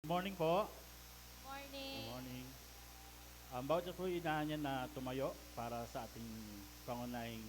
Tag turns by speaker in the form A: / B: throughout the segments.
A: Morning po. Good
B: Morning.
A: morning. Bawat po inahan niya na tumayo para sa ating pangunahing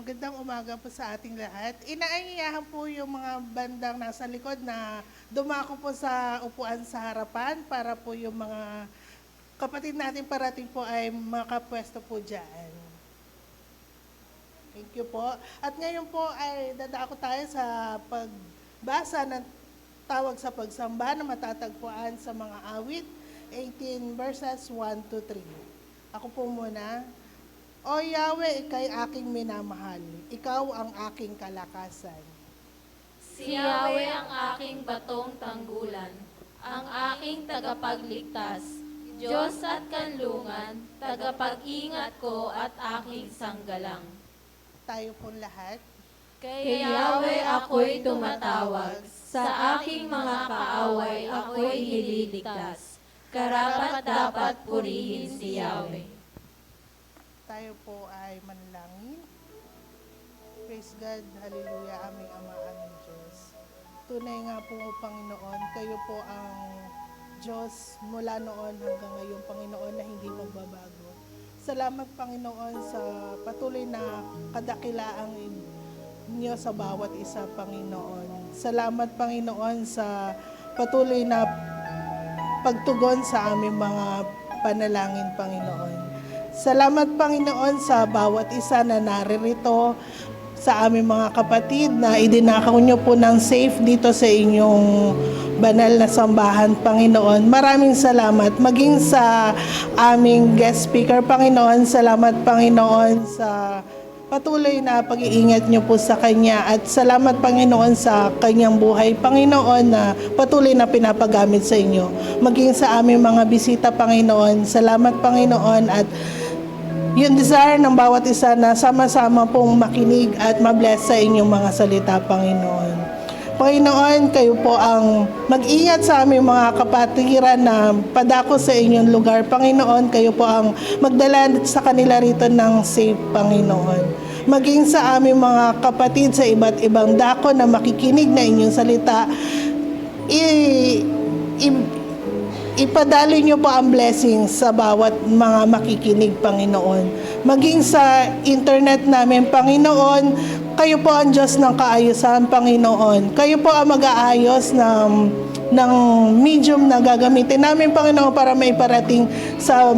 C: Magandang umaga po sa ating lahat. Inaanyayahan po yung mga bandang nasa likod na dumako po sa upuan sa harapan para po yung mga kapatid natin parating po ay makapwesto po dyan. Thank you po. At ngayon po ay dadako tayo sa pagbasa ng tawag sa pagsamba na matatagpuan sa mga awit 18 verses 1 to 3. Ako po muna. O Yahweh, ika'y aking minamahal. Ikaw ang aking kalakasan.
B: Si Yahweh ang aking batong tanggulan, ang aking tagapagligtas, Diyos at kanlungan, tagapag-ingat ko at aking sanggalang.
C: Tayo pong lahat.
B: Kay Yahweh ako'y tumatawag, sa aking mga kaaway ako'y nililigtas. Karapat dapat purihin si Yahweh.
C: Tayo po ay manalangin. Praise God, hallelujah, aming Ama, aming Diyos. Tunay nga po, Panginoon, kayo po ang Diyos mula noon hanggang ngayon, Panginoon, na hindi magbabago. Salamat, Panginoon, sa patuloy na kadakilaang niyo sa bawat isa, Panginoon. Salamat, Panginoon, sa patuloy na pagtugon sa aming mga panalangin, Panginoon. Salamat, Panginoon, sa bawat isa na naririto, sa aming mga kapatid na idinakaw nyo po ng safe dito sa inyong banal na sambahan, Panginoon. Maraming salamat. Maging sa aming guest speaker, Panginoon, salamat, Panginoon, sa patuloy na pag-iingat nyo po sa Kanya. At salamat, Panginoon, sa Kanyang buhay, Panginoon, na patuloy na pinapagamit sa inyo. Maging sa aming mga bisita, Panginoon. Salamat, Panginoon, at yung desire ng bawat isa na sama-sama pong makinig at mabless sa inyong mga salita, Panginoon. Panginoon, kayo po ang mag-ingat sa aming mga kapatiran na padako sa inyong lugar. Panginoon, kayo po ang magdala sa kanila rito ng safe, Panginoon. Maging sa aming mga kapatid sa iba't ibang dako na makikinig na inyong salita, ipadalo nyo po ang blessing sa bawat mga makikinig, Panginoon. Maging sa internet namin, Panginoon, kayo po ang Diyos ng kaayusan, Panginoon. Kayo po ang mag-aayos ng medium na gagamitin namin, Panginoon, para maiparating sa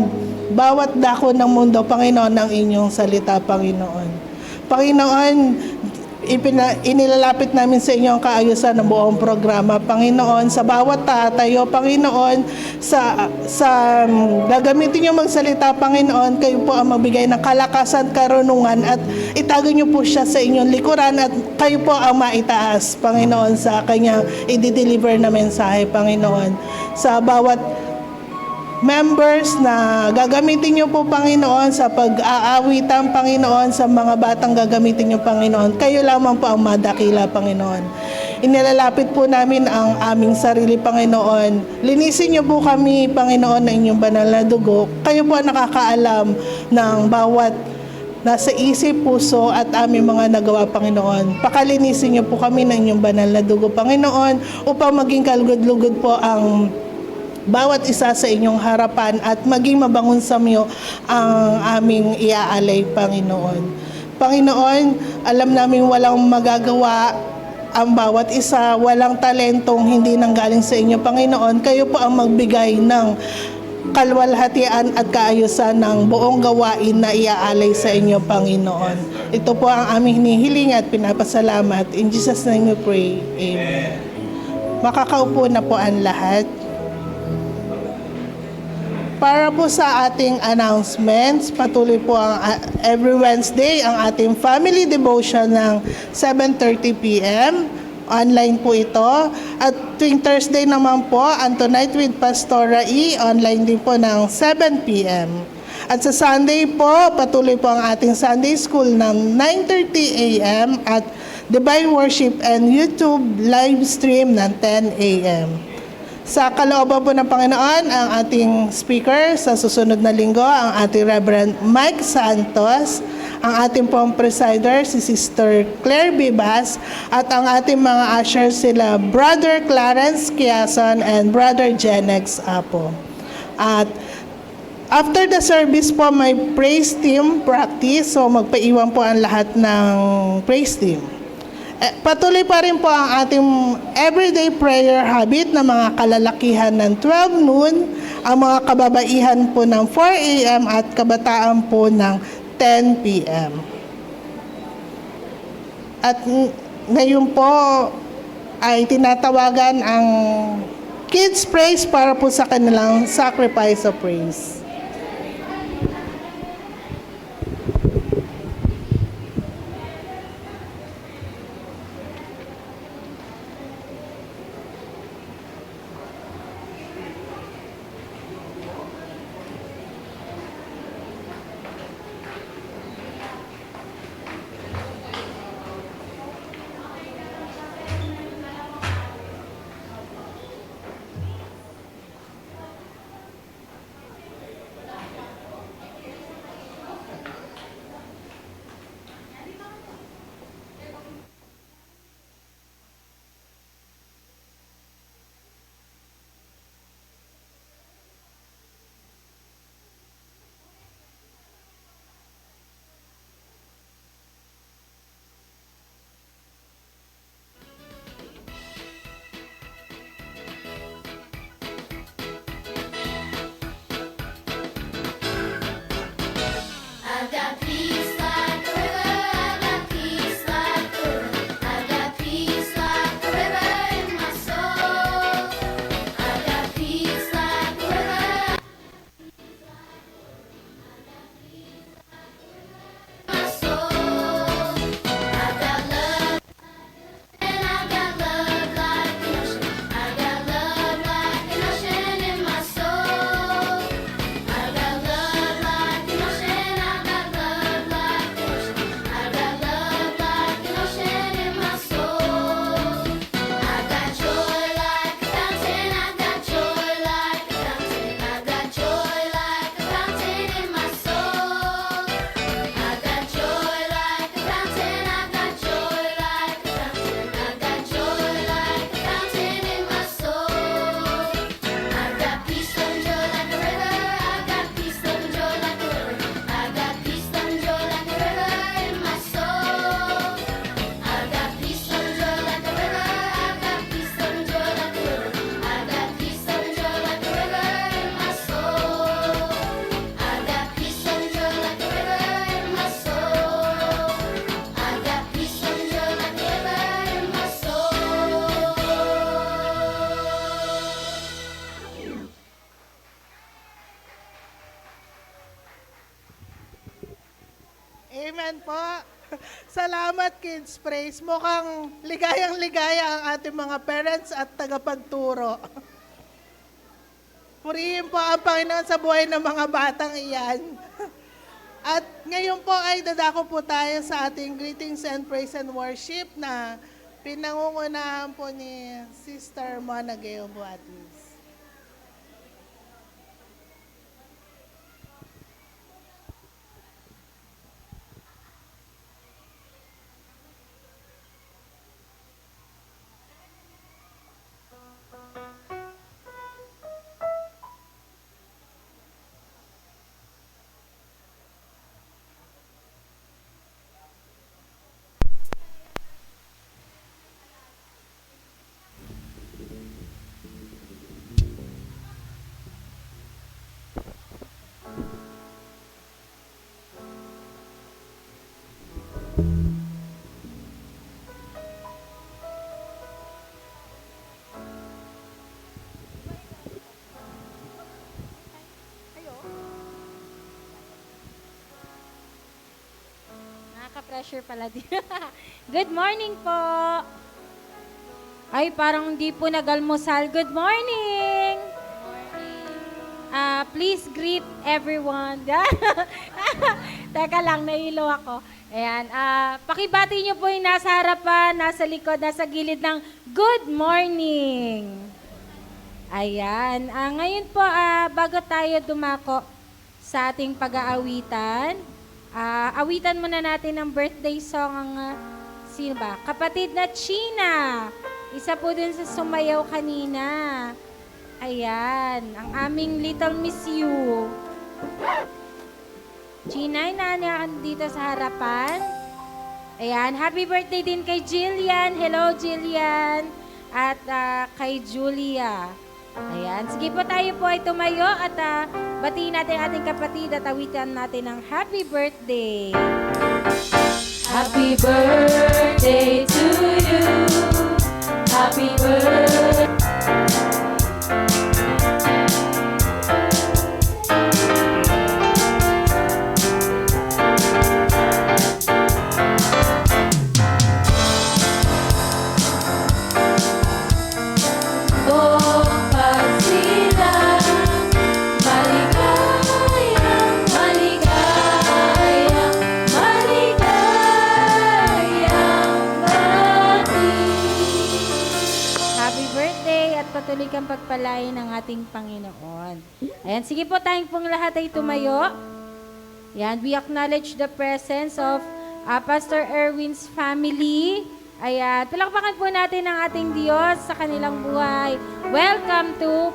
C: bawat dako ng mundo, Panginoon, ng inyong salita, Panginoon. Panginoon, inilalapit namin sa inyo ang kaayusan ng buong programa, Panginoon, sa bawat tatayo, Panginoon, sa gagamitin nyo magsalita, Panginoon, kayo po ang magbigay ng kalakasan, karunungan, at itago nyo po siya sa inyong likuran, at kayo po ang maitaas, Panginoon, sa kanyang i-deliver na mensahe, Panginoon, sa bawat members na gagamitin niyo po, Panginoon, sa pag-aawitan, Panginoon, sa mga batang gagamitin niyo, Panginoon. Kayo lamang po ang madakila, Panginoon. Inilalapit po namin ang aming sarili, Panginoon. Linisin niyo po kami, Panginoon, ng inyong banal na dugo. Kayo po ang nakakaalam ng bawat nasa isip, puso at aming mga nagawa, Panginoon. Pakalinisin niyo po kami ng inyong banal na dugo, Panginoon, upang maging kalugod-lugod po ang bawat isa sa inyong harapan at maging mabangon sa iyo ang aming iaalay, Panginoon. Panginoon, alam namin walang magagawa ang bawat isa, walang talentong hindi nanggaling sa inyo, Panginoon. Kayo po ang magbigay ng kalwalhatian at kaayusan ng buong gawain na iaalay sa inyo, Panginoon. Ito po ang aming hinihiling at pinapasalamat. In Jesus' name we pray. Amen. Makakaupo na po ang lahat. Para po sa ating announcements, patuloy po ang every Wednesday ang ating family devotion ng 7:30 p.m. Online po ito. At tuwing Thursday naman po, ang Tonight with Pastora E, online din po ng 7 p.m. At sa Sunday po, patuloy po ang ating Sunday School ng 9:30 a.m. at Divine Worship and YouTube live stream ng 10 a.m. Sa kalooban po ng Panginoon, ang ating speaker sa susunod na linggo, ang ating Reverend Mike Santos, ang ating pong presider, si Sister Claire Bibas, at ang ating mga ushers sila, Brother Clarence Kiason and Brother Jenex Apo. At after the service po, may praise team practice, so magpaiwan po ang lahat ng praise team. Patuloy pa rin po ang ating everyday prayer habit ng mga kalalakihan ng 12 noon, ang mga kababaihan po ng 4 a.m. at kabataan po ng 10 p.m. At ngayon po ay tinatawagan ang Kids Praise para po sa kanilang sacrifice of praise. Amen po. Salamat, Kids Praise. Mukhang ligayang-ligaya ang ating mga parents at tagapagturo. Purihin po ang Panginoon sa buhay ng mga batang iyan. At ngayon po ay dadako po tayo sa ating greetings and praise and worship na pinangungunahan po ni Sister Mona Geo Buatis.
B: Nakaka-pressure pala din. Good morning po. Ay, parang hindi po nagalmusal. Good morning. Please greet everyone. Teka lang, nahilo ako. Ayan, pakibati niyo po yung nasa harapan, nasa likod, nasa gilid ng good morning. Ayan, ngayon po, bago tayo dumako sa ating pag-aawitan, awitan muna natin ang birthday song ang sino ba? Kapatid na China. Isa po dun sa sumayaw kanina. Ayan, ang aming Little Miss You. China, inaayakan dito sa harapan. Ayan, happy birthday din kay Jillian. Hello, Jillian. At kay Julia. Ayan, sige po tayo po ay tumayo at batiin natin ating kapatid at awitan natin ng happy birthday.
D: Happy birthday to you. Happy birthday.
B: Patuloy kang pagpalain ng ating Panginoon. Ayan, sige po tayong pong lahat ay tumayo. Ayan, we acknowledge the presence of Pastor Erwin's family. Ayan, palakpakan po natin ang ating Diyos sa kanilang buhay. Welcome to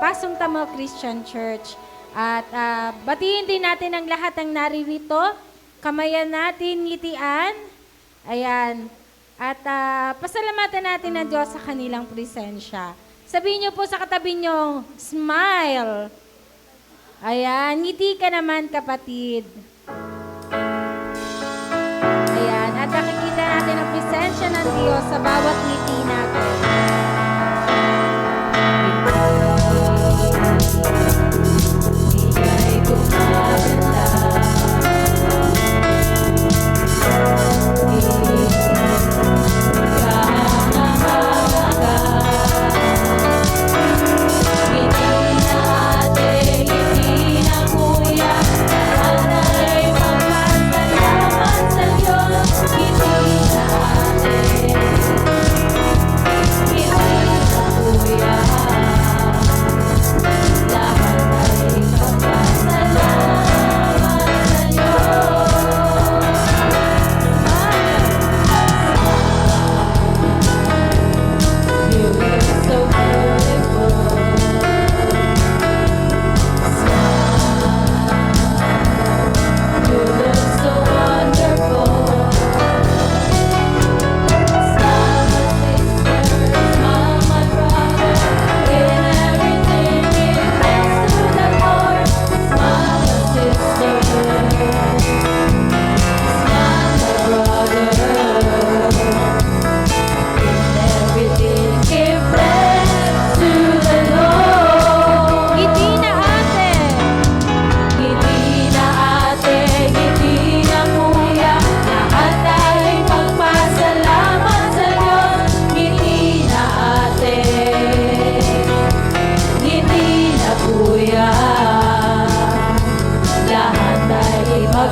B: Pasong Tamo Christian Church. At batiin din natin ang lahat ng naririto. Kamayan natin, ngitian. Ayan. At pasalamatan natin ang Diyos sa kanilang presensya. Sabihin niyo po sa katabi niyo, smile. Ayan, ngiti ka naman kapatid. Ayan, at nakikita natin ang presensya ng Diyos sa bawat ngiti natin. Ika'y gumaganda.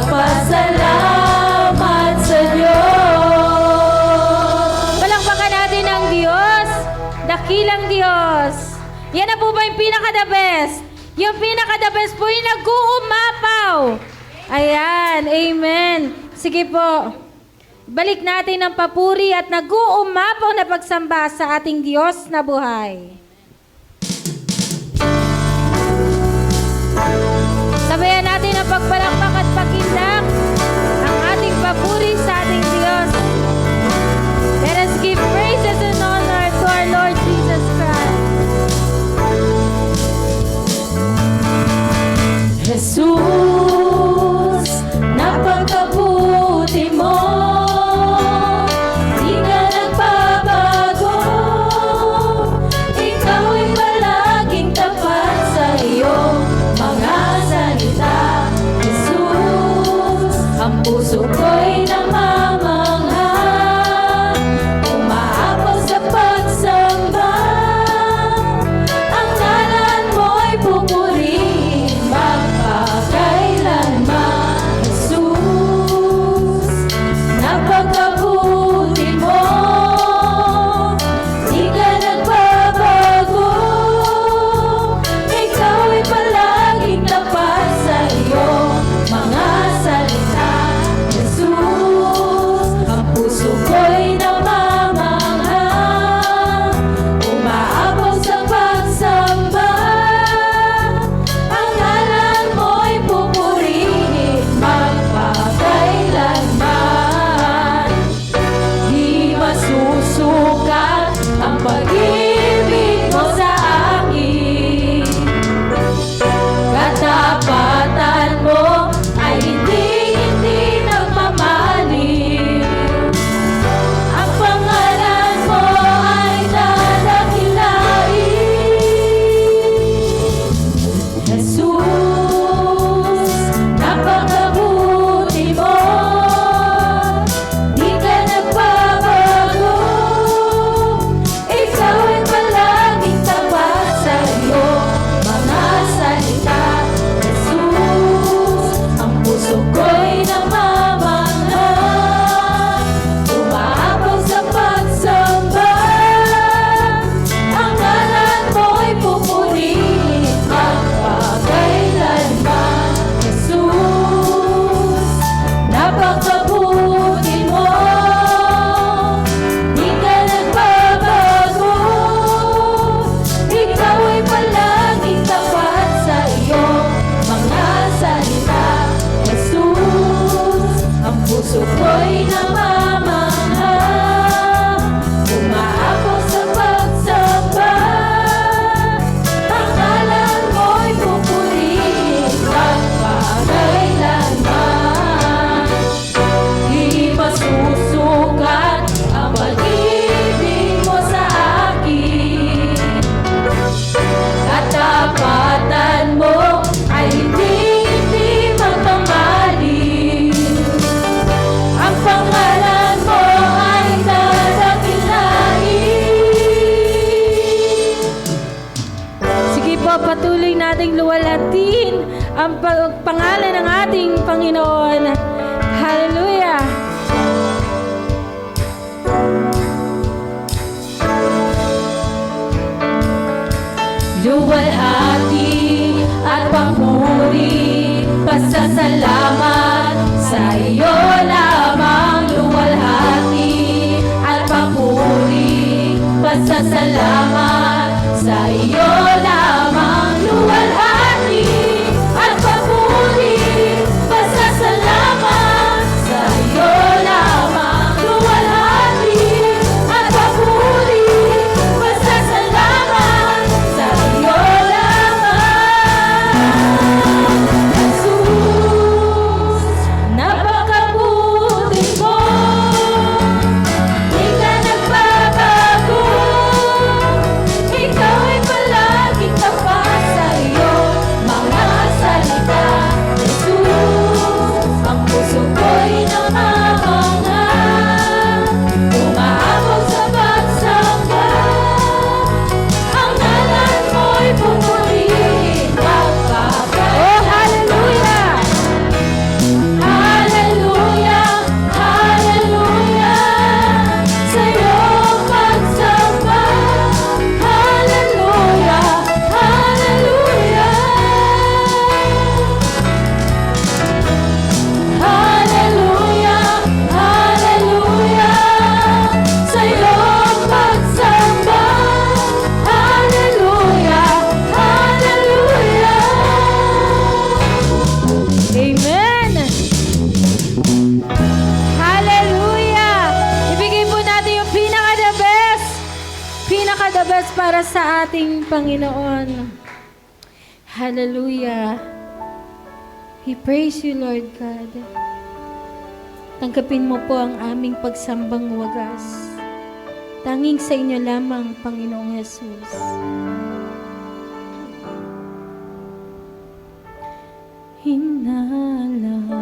D: magpasalamat sa Diyos.
B: Palakpakan natin ang Diyos, dakilang Diyos. Yan na po ba yung pinaka-the best? Yung pinaka-the best po yung nag-uumapaw. Ayan, amen. Sige po. Balik natin ang papuri at nag-uumapaw na pagsamba sa ating Diyos na buhay. Sabayan natin ang pagpalakpak at pakindak ang ating papuri sa ating Diyos. Let us give praises and honor to our Lord Jesus Christ.
D: Jesus, napakabuti mo. Di ka nagbabago. Ikaw ay palaging tapat sa iyong mga salita. Jesus, ang puso ko'y namamangha. Umaapaw sa pagsamba. Ang ngalan mo'y pupurihin magpakailanman. Jesus, napakabuti mo. Di ka nagbabago. Ikaw ay palaging tapat sa iyong mga salita. Jesus, ang puso ko'y namamangha. Umaapaw sa pagsamba. Ang ngalan mo'y pupurihin magpakailanman. Di masusukat ang pag-ibig mo sa akin. Katapatan mo ay hindi nagmamaliw. Ang pangalan mo ay dadakilain. Jesus, napakabuti mo. Di ka nagbabago. Ikaw ay palaging tapat sa iyong mga salita. Jesus, ang puso ko'y namamangha. Umaapaw sa pagsamba. Ang ngalan mo'y pupurihin magpakailanman. Jesus, napakabuti mo. Di ka nagbabago. Ikaw ay palaging tapat sa iyong mga salita. Jesus, ang puso ko'y namamangha. Umaapaw sa pagsamba. Ang ngalan mo'y pupurihin magpakailanman. Di masusukat ang pag-ibig mo sa akin. Katapatan mo ay hindi magmamaliw. Ang pangalan mo ay dadakilain.
B: Sige po, patuloy nating luwalatin ang pangalan ng ating Panginoon. Hallelujah!
D: Luwalhati at papuri, pasasalamat sa iyo lamang. Luwalhati at papuri, pasasalamat sa iyo lamang. Luwalhati at papuri, pasasalamat sa iyo lamang. Luwalhati at papuri, pasasalamat sa iyo lamang. Jesus, napakabuti mo. Di ka nagbabago.
B: ating Panginoon. Hallelujah. We praise you, Lord God. Tanggapin mo po ang aming pagsambang wagas. Tanging sa inyo lamang, Panginoong Jesus. Hinalang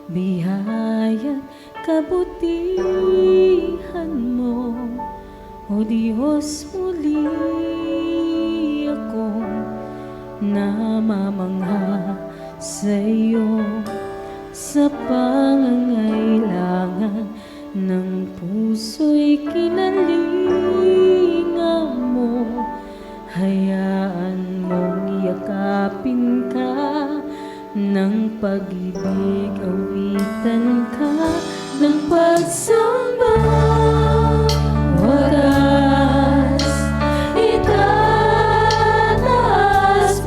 B: biyaya kabutihan mo, O Diyos, muli akong namamangha sa iyo sa pangangailangan ng puso'y kinalinga mo. Hayaan mong yakapin ka ng pag-ibig, awitan ka ng pagsamba. Wagas, itataas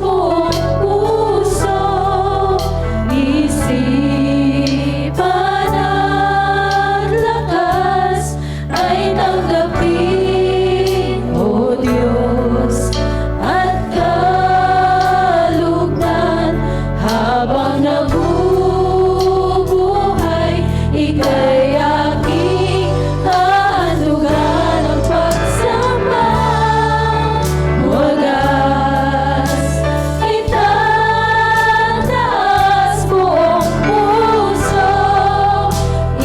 B: mo ang puso, isipan at lakas ay tanggapin, O Diyos, at kalugdan habang nabubuhay, ika'y aking handugan ang pagsamba. Wagas, itataas mo ang puso,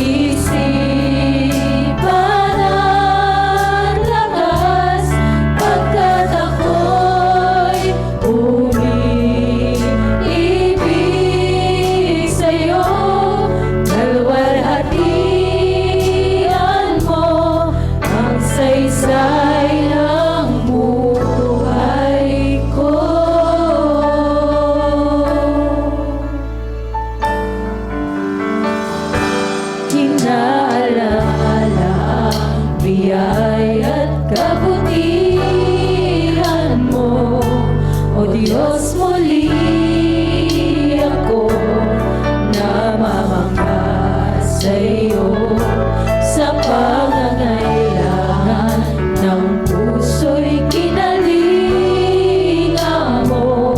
B: isipan at lakas, pagkat ako'y umiibig sa'yo. Kalwalhatian mo ang saysay ng buhay ko. Hinaalala ang biyaya't kabutihan mo, O Diyos, muli ako namamangha sa iyo sa pangangailangan ng puso'y kinalinga mo.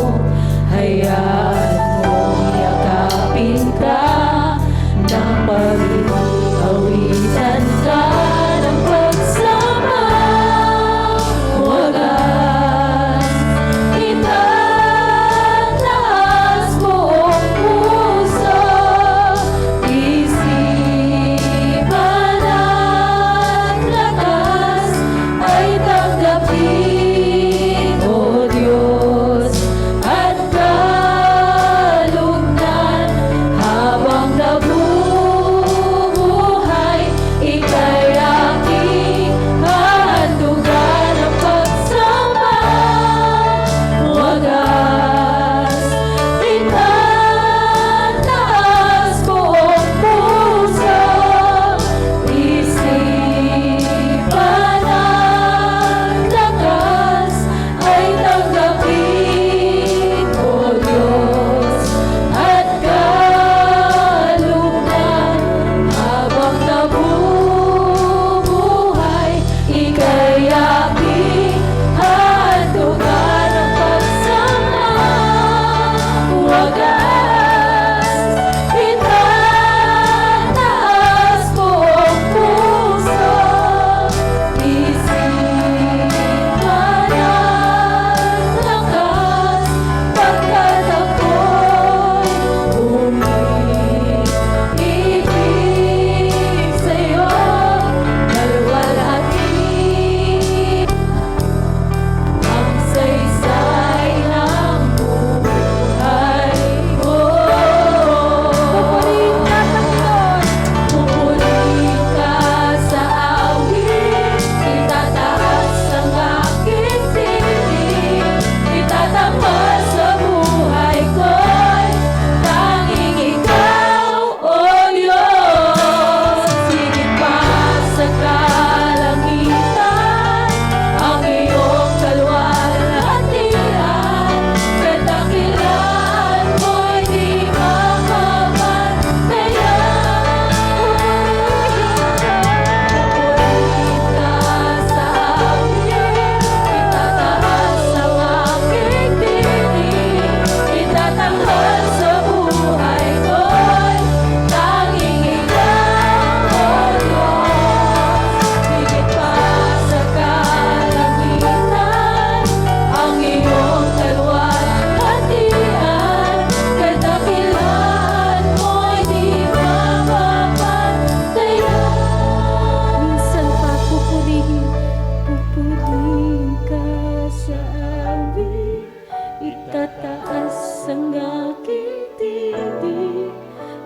B: Hayaan mong yakapin ka ng pag-awitan ka ng pagsamba.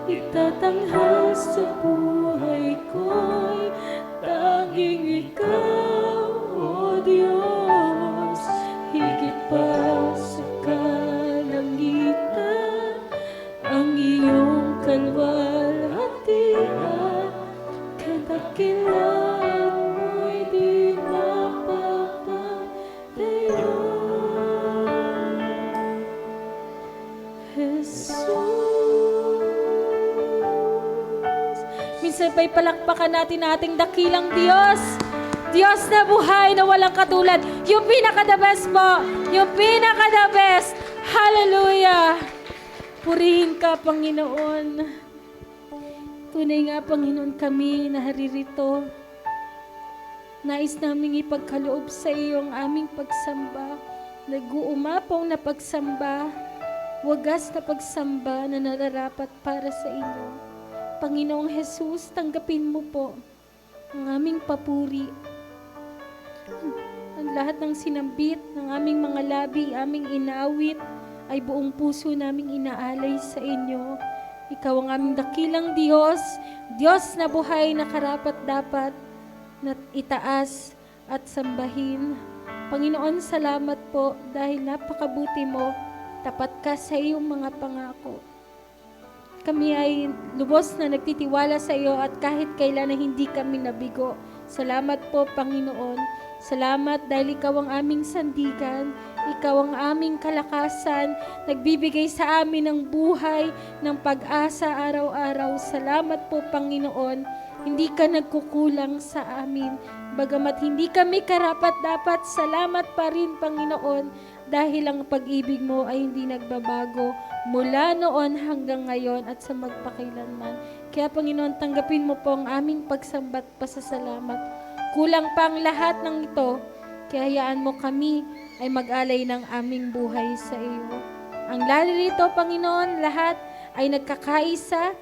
D: itatanghal sa buhay ko'y tanging ikaw, O Diyos. Higit pa sa kalangitan ang iyong kalwalhatian, kadakilaan mo'y di mapapatayo. Jesus.
B: Minsan pa'y palakpakan natin ating dakilang Diyos. Diyos na buhay na walang katulad. Yung pinaka-the best po. Yung pinaka-the best. Hallelujah. Purihin ka, Panginoon. Tunay nga, Panginoon, kami naharirito. Nais naming ipagkaloob sa iyo ang aming pagsamba. Nag-uumapong na pagsamba. Wagas na pagsamba na nararapat para sa iyo. Panginoong Jesus, tanggapin mo po ang aming papuri. Ang lahat ng sinambit ng aming mga labi, aming inaawit, ay buong puso naming inaalay sa inyo. Ikaw ang aming dakilang Diyos, Diyos na buhay na karapat-dapat na itaas at sambahin. Panginoon, salamat po dahil napakabuti mo, tapat ka sa iyong mga pangako. Kami ay lubos na nagtitiwala sa iyo at kahit kailan na hindi kami nabigo. Salamat po, Panginoon. Salamat dahil ikaw ang aming sandigan, ikaw ang aming kalakasan, nagbibigay sa amin ng buhay, ng pag-asa araw-araw. Salamat po, Panginoon. Hindi ka nagkukulang sa amin. Bagamat hindi kami karapat-dapat, salamat pa rin, Panginoon, dahil ang pag-ibig mo ay hindi nagbabago mula noon hanggang ngayon at sa magpakailanman. Kaya, Panginoon, tanggapin mo po ang aming pagsambat pasasalamat. Kulang pa ang lahat ng ito, kaya hayaan mo kami ay mag-alay ng aming buhay sa iyo. Ang laririto, Panginoon, lahat ay nagkakaisa.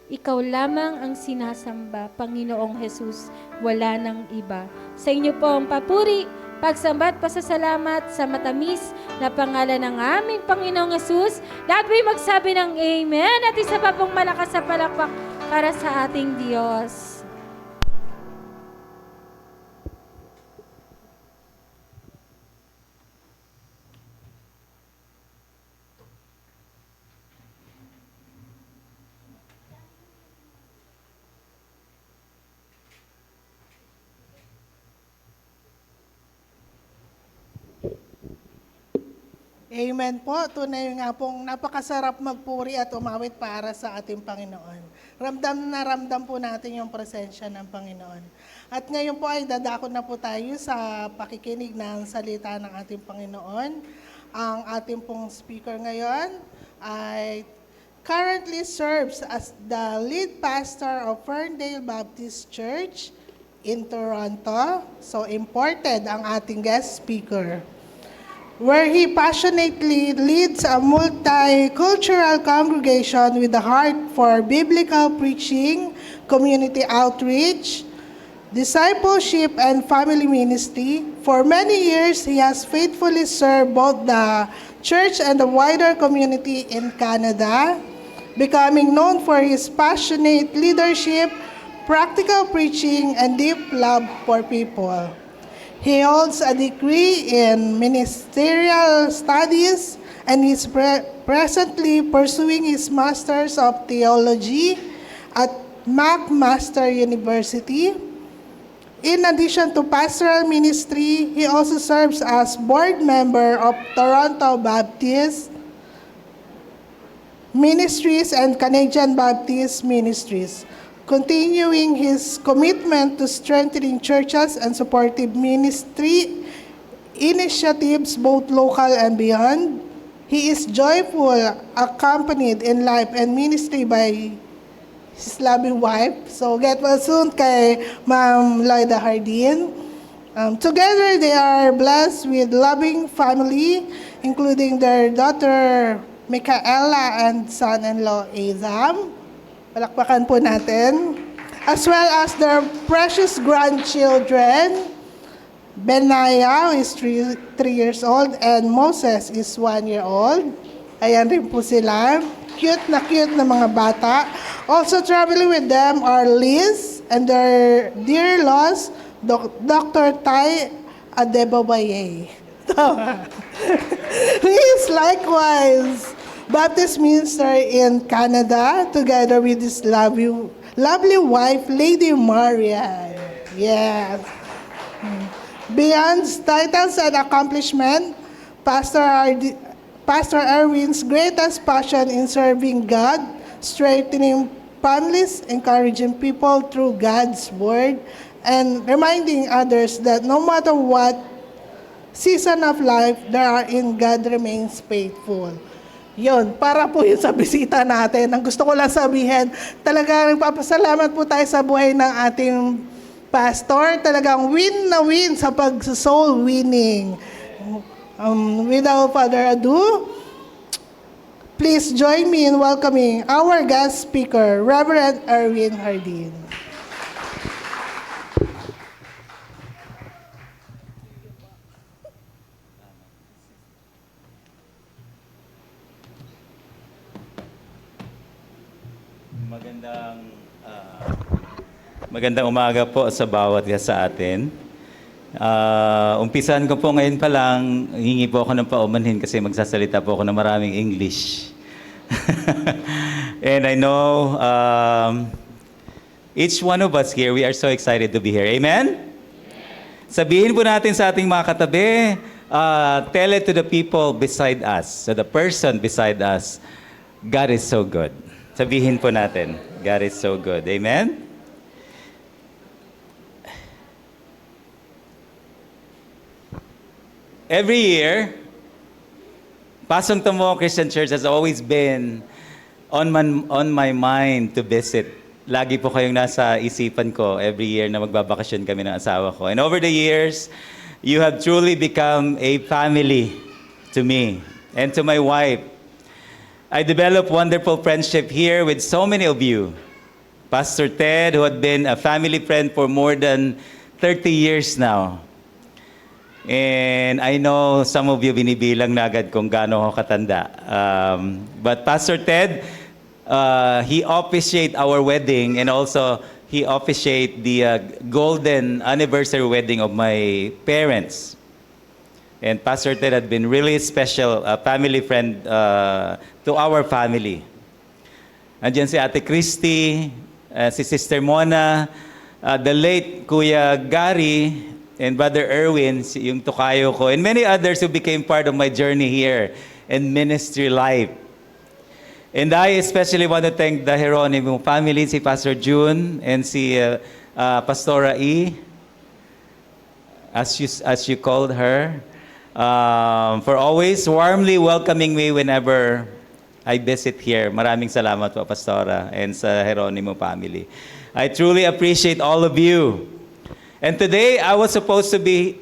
B: Ikaw lamang ang sinasamba, Panginoong Jesus, wala nang iba. Sa inyo po ang papuri, pagsambat, pasasalamat sa matamis na pangalan ng aming Panginoong Jesus. Lahat po'y magsabi ng Amen at isa pa pong malakas sa palakpak para sa ating Diyos.
C: Amen po. Tunay nga pong napakasarap magpuri at umawit para sa ating Panginoon. Ramdam na ramdam po natin yung presensya ng Panginoon. At ngayon po ay dadako na po tayo sa pakikinig ng salita ng ating Panginoon. Ang ating pong speaker ngayon ay currently serves as the lead pastor of Ferndale Baptist Church in Toronto. So imported ang ating guest speaker, where he passionately leads a multicultural congregation with a heart for biblical preaching, community outreach, discipleship, and family ministry. For many years, he has faithfully served both the church and the wider community in Canada, becoming known for his passionate leadership, practical preaching, and deep love for people. He holds a degree in ministerial studies and is presently pursuing his Master's of Theology at McMaster University. In addition to pastoral ministry, he also serves as board member of Toronto Baptist Ministries and Canadian Baptist Ministries, continuing his commitment to strengthening churches and supportive ministry initiatives both local and beyond. He is joyful, accompanied in life and ministry by his loving wife. So get well soon kay Ma'am Lloyda Hardin. Together, they are blessed with loving family, including their daughter, Micaela, and son-in-law, Azam. Palakpakan po natin. As well as their precious grandchildren, Benaya is 3 years old and Moses is 1 year old. Ayan rin po sila. Cute na mga bata. Also traveling with them are Liz and their dear lost Dr. Tai Adebabaye. He is likewise Baptist minister in Canada together with his lovely wife, Lady Marian. Yes. Beyond titles and accomplishment, Pastor Erwin's greatest passion in serving God, strengthening families, encouraging people through God's Word, and reminding others that no matter what season of life they are in, God remains faithful. Yun, para po yun sa bisita natin. Ang gusto ko lang sabihin, talagang nagpapasalamat po tayo sa buhay ng ating pastor. Talagang win na win sa pag-soul winning. Without further ado, please join me in welcoming our guest speaker, Reverend Erwin Hardin.
E: Magandang umaga po sa bawat isa sa atin. Umpisan ko po ngayon pa lang, hingi po ako ng paumanhin kasi magsasalita po ako ng maraming English. And I know each one of us here, we are so excited to be here. Amen? Sabihin po natin sa ating mga katabi, tell it to the people beside us, so the person beside us, God is so good. Sabihin po natin, God is so good. Amen? Every year, Pasong Tomo Christian Church has always been on my mind to visit. Lagi po kayong nasa isipan ko every year na magbabakasyon kami ng asawa ko. And over the years, you have truly become a family to me and to my wife. I developed wonderful friendship here with so many of you. Pastor Ted, who had been a family friend for more than 30 years now. And I know some of you binibilang na agad kung gaano ako katanda. But Pastor Ted, he officiate our wedding and also he officiate the golden anniversary wedding of my parents. And Pastor Ted had been really special family friend to our family. Andiyan si Ate Christy, si Sister Mona, the late Kuya Gary, and Brother Erwin, yung tukayo ko, and many others who became part of my journey here in ministry life. And I especially want to thank the Geronimo family, si Pastor June and si Pastora E, as you called her, for always warmly welcoming me whenever I visit here. Maraming salamat po, Pastora, and sa Geronimo family. I truly appreciate all of you. And today, I was supposed to be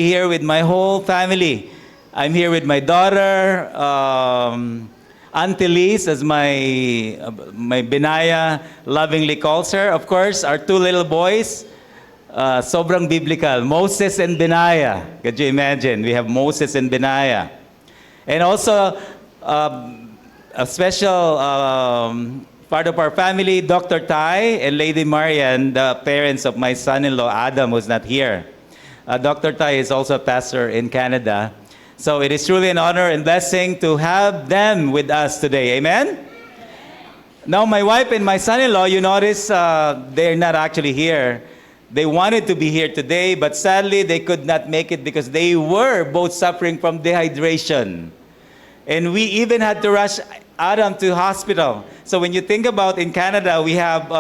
E: here with my whole family. I'm here with my daughter, Auntie Liz, as my Binaya lovingly calls her. Of course, our two little boys, sobrang biblical, Moses and Binaya. Could you imagine? We have Moses and Binaya. And also, a special part of our family, Dr. Tai and Lady Marian, the parents of my son-in-law, Adam, who's not here. Dr. Tai is also a pastor in Canada. So it is truly an honor and blessing to have them with us today. Amen? Now, my wife and my son-in-law, you notice they're not actually here. They wanted to be here today, but sadly, they could not make it because they were both suffering from dehydration. And we even had to rush Adam to hospital. So when you think about in Canada, we have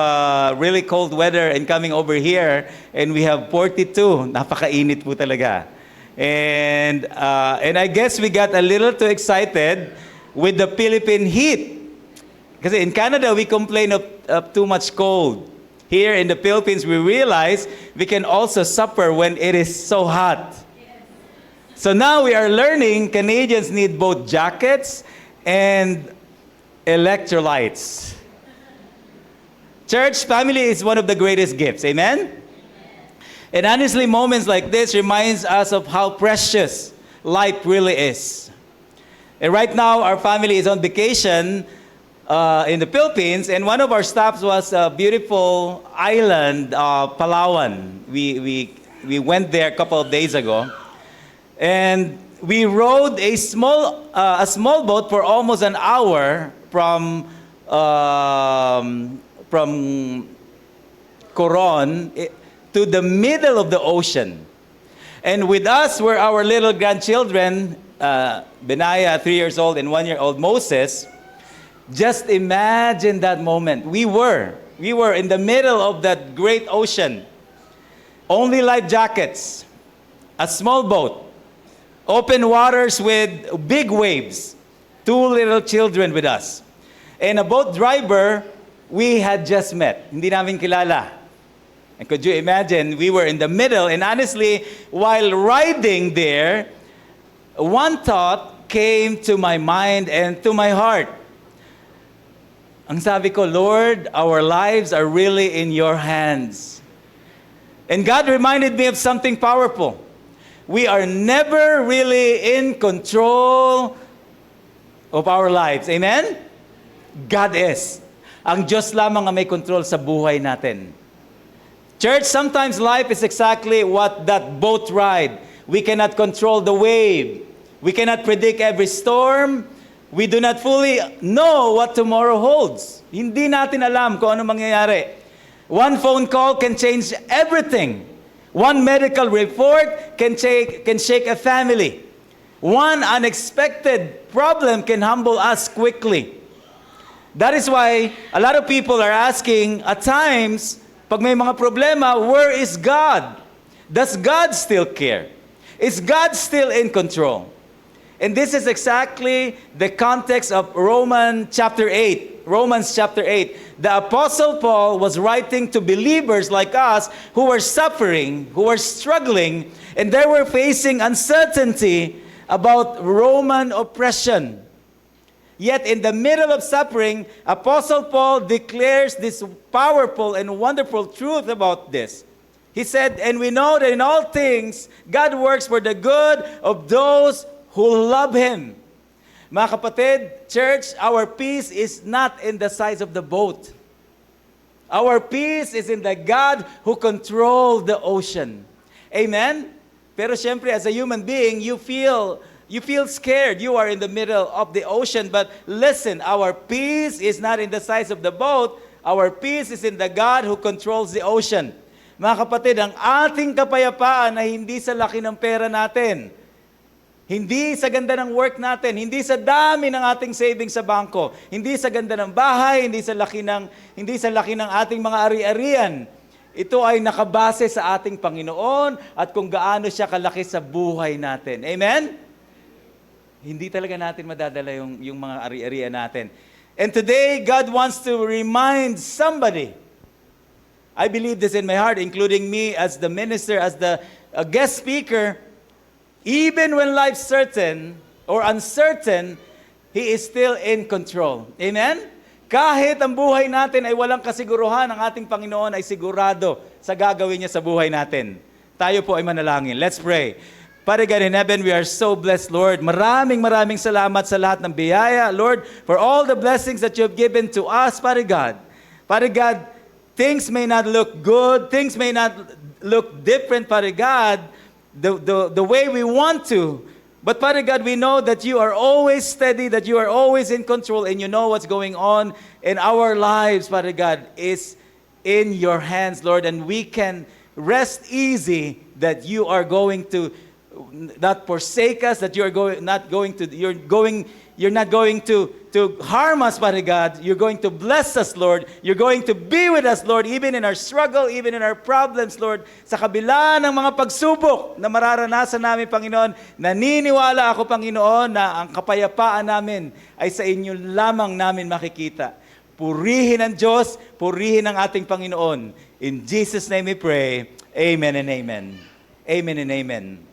E: really cold weather and coming over here, and we have 42. Napakainit po talaga. And I guess we got a little too excited with the Philippine heat. Because in Canada, we complain of too much cold. Here in the Philippines, we realize we can also suffer when it is so hot. So now we are learning Canadians need both jackets and electrolytes. Church family is one of the greatest gifts. Amen? And honestly, moments like this reminds us of how precious life really is. And right now, our family is on vacation in the Philippines, and one of our stops was a beautiful island, Palawan. We went there a couple of days ago, and we rode a small boat for almost an hour from Coron to the middle of the ocean. And with us were our little grandchildren, Benaya, 3 years old, and 1-year-old Moses. Just imagine that moment. We were in the middle of that great ocean. Only life jackets, a small boat, open waters with big waves, 2 little children with us. And a boat driver we had just met. Hindi namin kilala. And could you imagine, we were in the middle, and honestly, while riding there, one thought came to my mind and to my heart. Ang sabi ko, Lord, our lives are really in your hands. And God reminded me of something powerful. We are never really in control of our lives. Amen? God is. Ang Diyos lamang ang may control sa buhay natin. Church, sometimes life is exactly what that boat ride. We cannot control the wave. We cannot predict every storm. We do not fully know what tomorrow holds. Hindi natin alam kung ano mangyayari. One phone call can change everything. One medical report can shake a family. One unexpected problem can humble us quickly. That is why a lot of people are asking at times, pag may mga problema, where is God? Does God still care? Is God still in control? And this is exactly the context of Romans chapter 8. The Apostle Paul was writing to believers like us who were suffering, who were struggling, and they were facing uncertainty about Roman oppression. Yet in the middle of suffering, Apostle Paul declares this powerful and wonderful truth about this. He said, and we know that in all things, God works for the good of those who love Him. Mga kapatid, church, our peace is not in the size of the boat. Our peace is in the God who controls the ocean. Amen? Pero syempre, as a human being, you feel scared. You are in the middle of the ocean. But listen, our peace is not in the size of the boat. Our peace is in the God who controls the ocean. Mga kapatid, ang ating kapayapaan ay hindi sa laki ng pera natin. Hindi sa ganda ng work natin. Hindi sa dami ng ating savings sa bangko. Hindi sa ganda ng bahay. Hindi sa laki ng ating mga ari-arian. Ito ay nakabase sa ating Panginoon at kung gaano siya kalaki sa buhay natin. Amen? Hindi talaga natin madadala yung mga ari-arian natin. And today, God wants to remind somebody. I believe this in my heart, including me as the minister, as the guest speaker. Even when life's certain or uncertain, He is still in control. Amen? Kahit ang buhay natin ay walang kasiguruhan, ang ating Panginoon ay sigurado sa gagawin niya sa buhay natin. Tayo po ay manalangin. Let's pray. Father God in heaven, we are so blessed, Lord. Maraming salamat sa lahat ng biyaya, Lord, for all the blessings that you have given to us, Father God. Father God, things may not look good, things may not look different, Father God, the way we want to. But Father God, we know that you are always steady, that you are always in control, and you know what's going on in our lives, Father God, is in your hands, Lord, and we can rest easy that you are going to not forsake us, that you're not going to harm us, Father God. You're going to bless us, Lord. You're going to be with us, Lord, even in our struggle, even in our problems, Lord. Sa kabila ng mga pagsubok na mararanasan namin, Panginoon, naniniwala ako, Panginoon, na ang kapayapaan namin ay sa inyo lamang namin makikita. Purihin ang Diyos, purihin ang ating Panginoon. In Jesus' name we pray. Amen and amen. Amen and amen.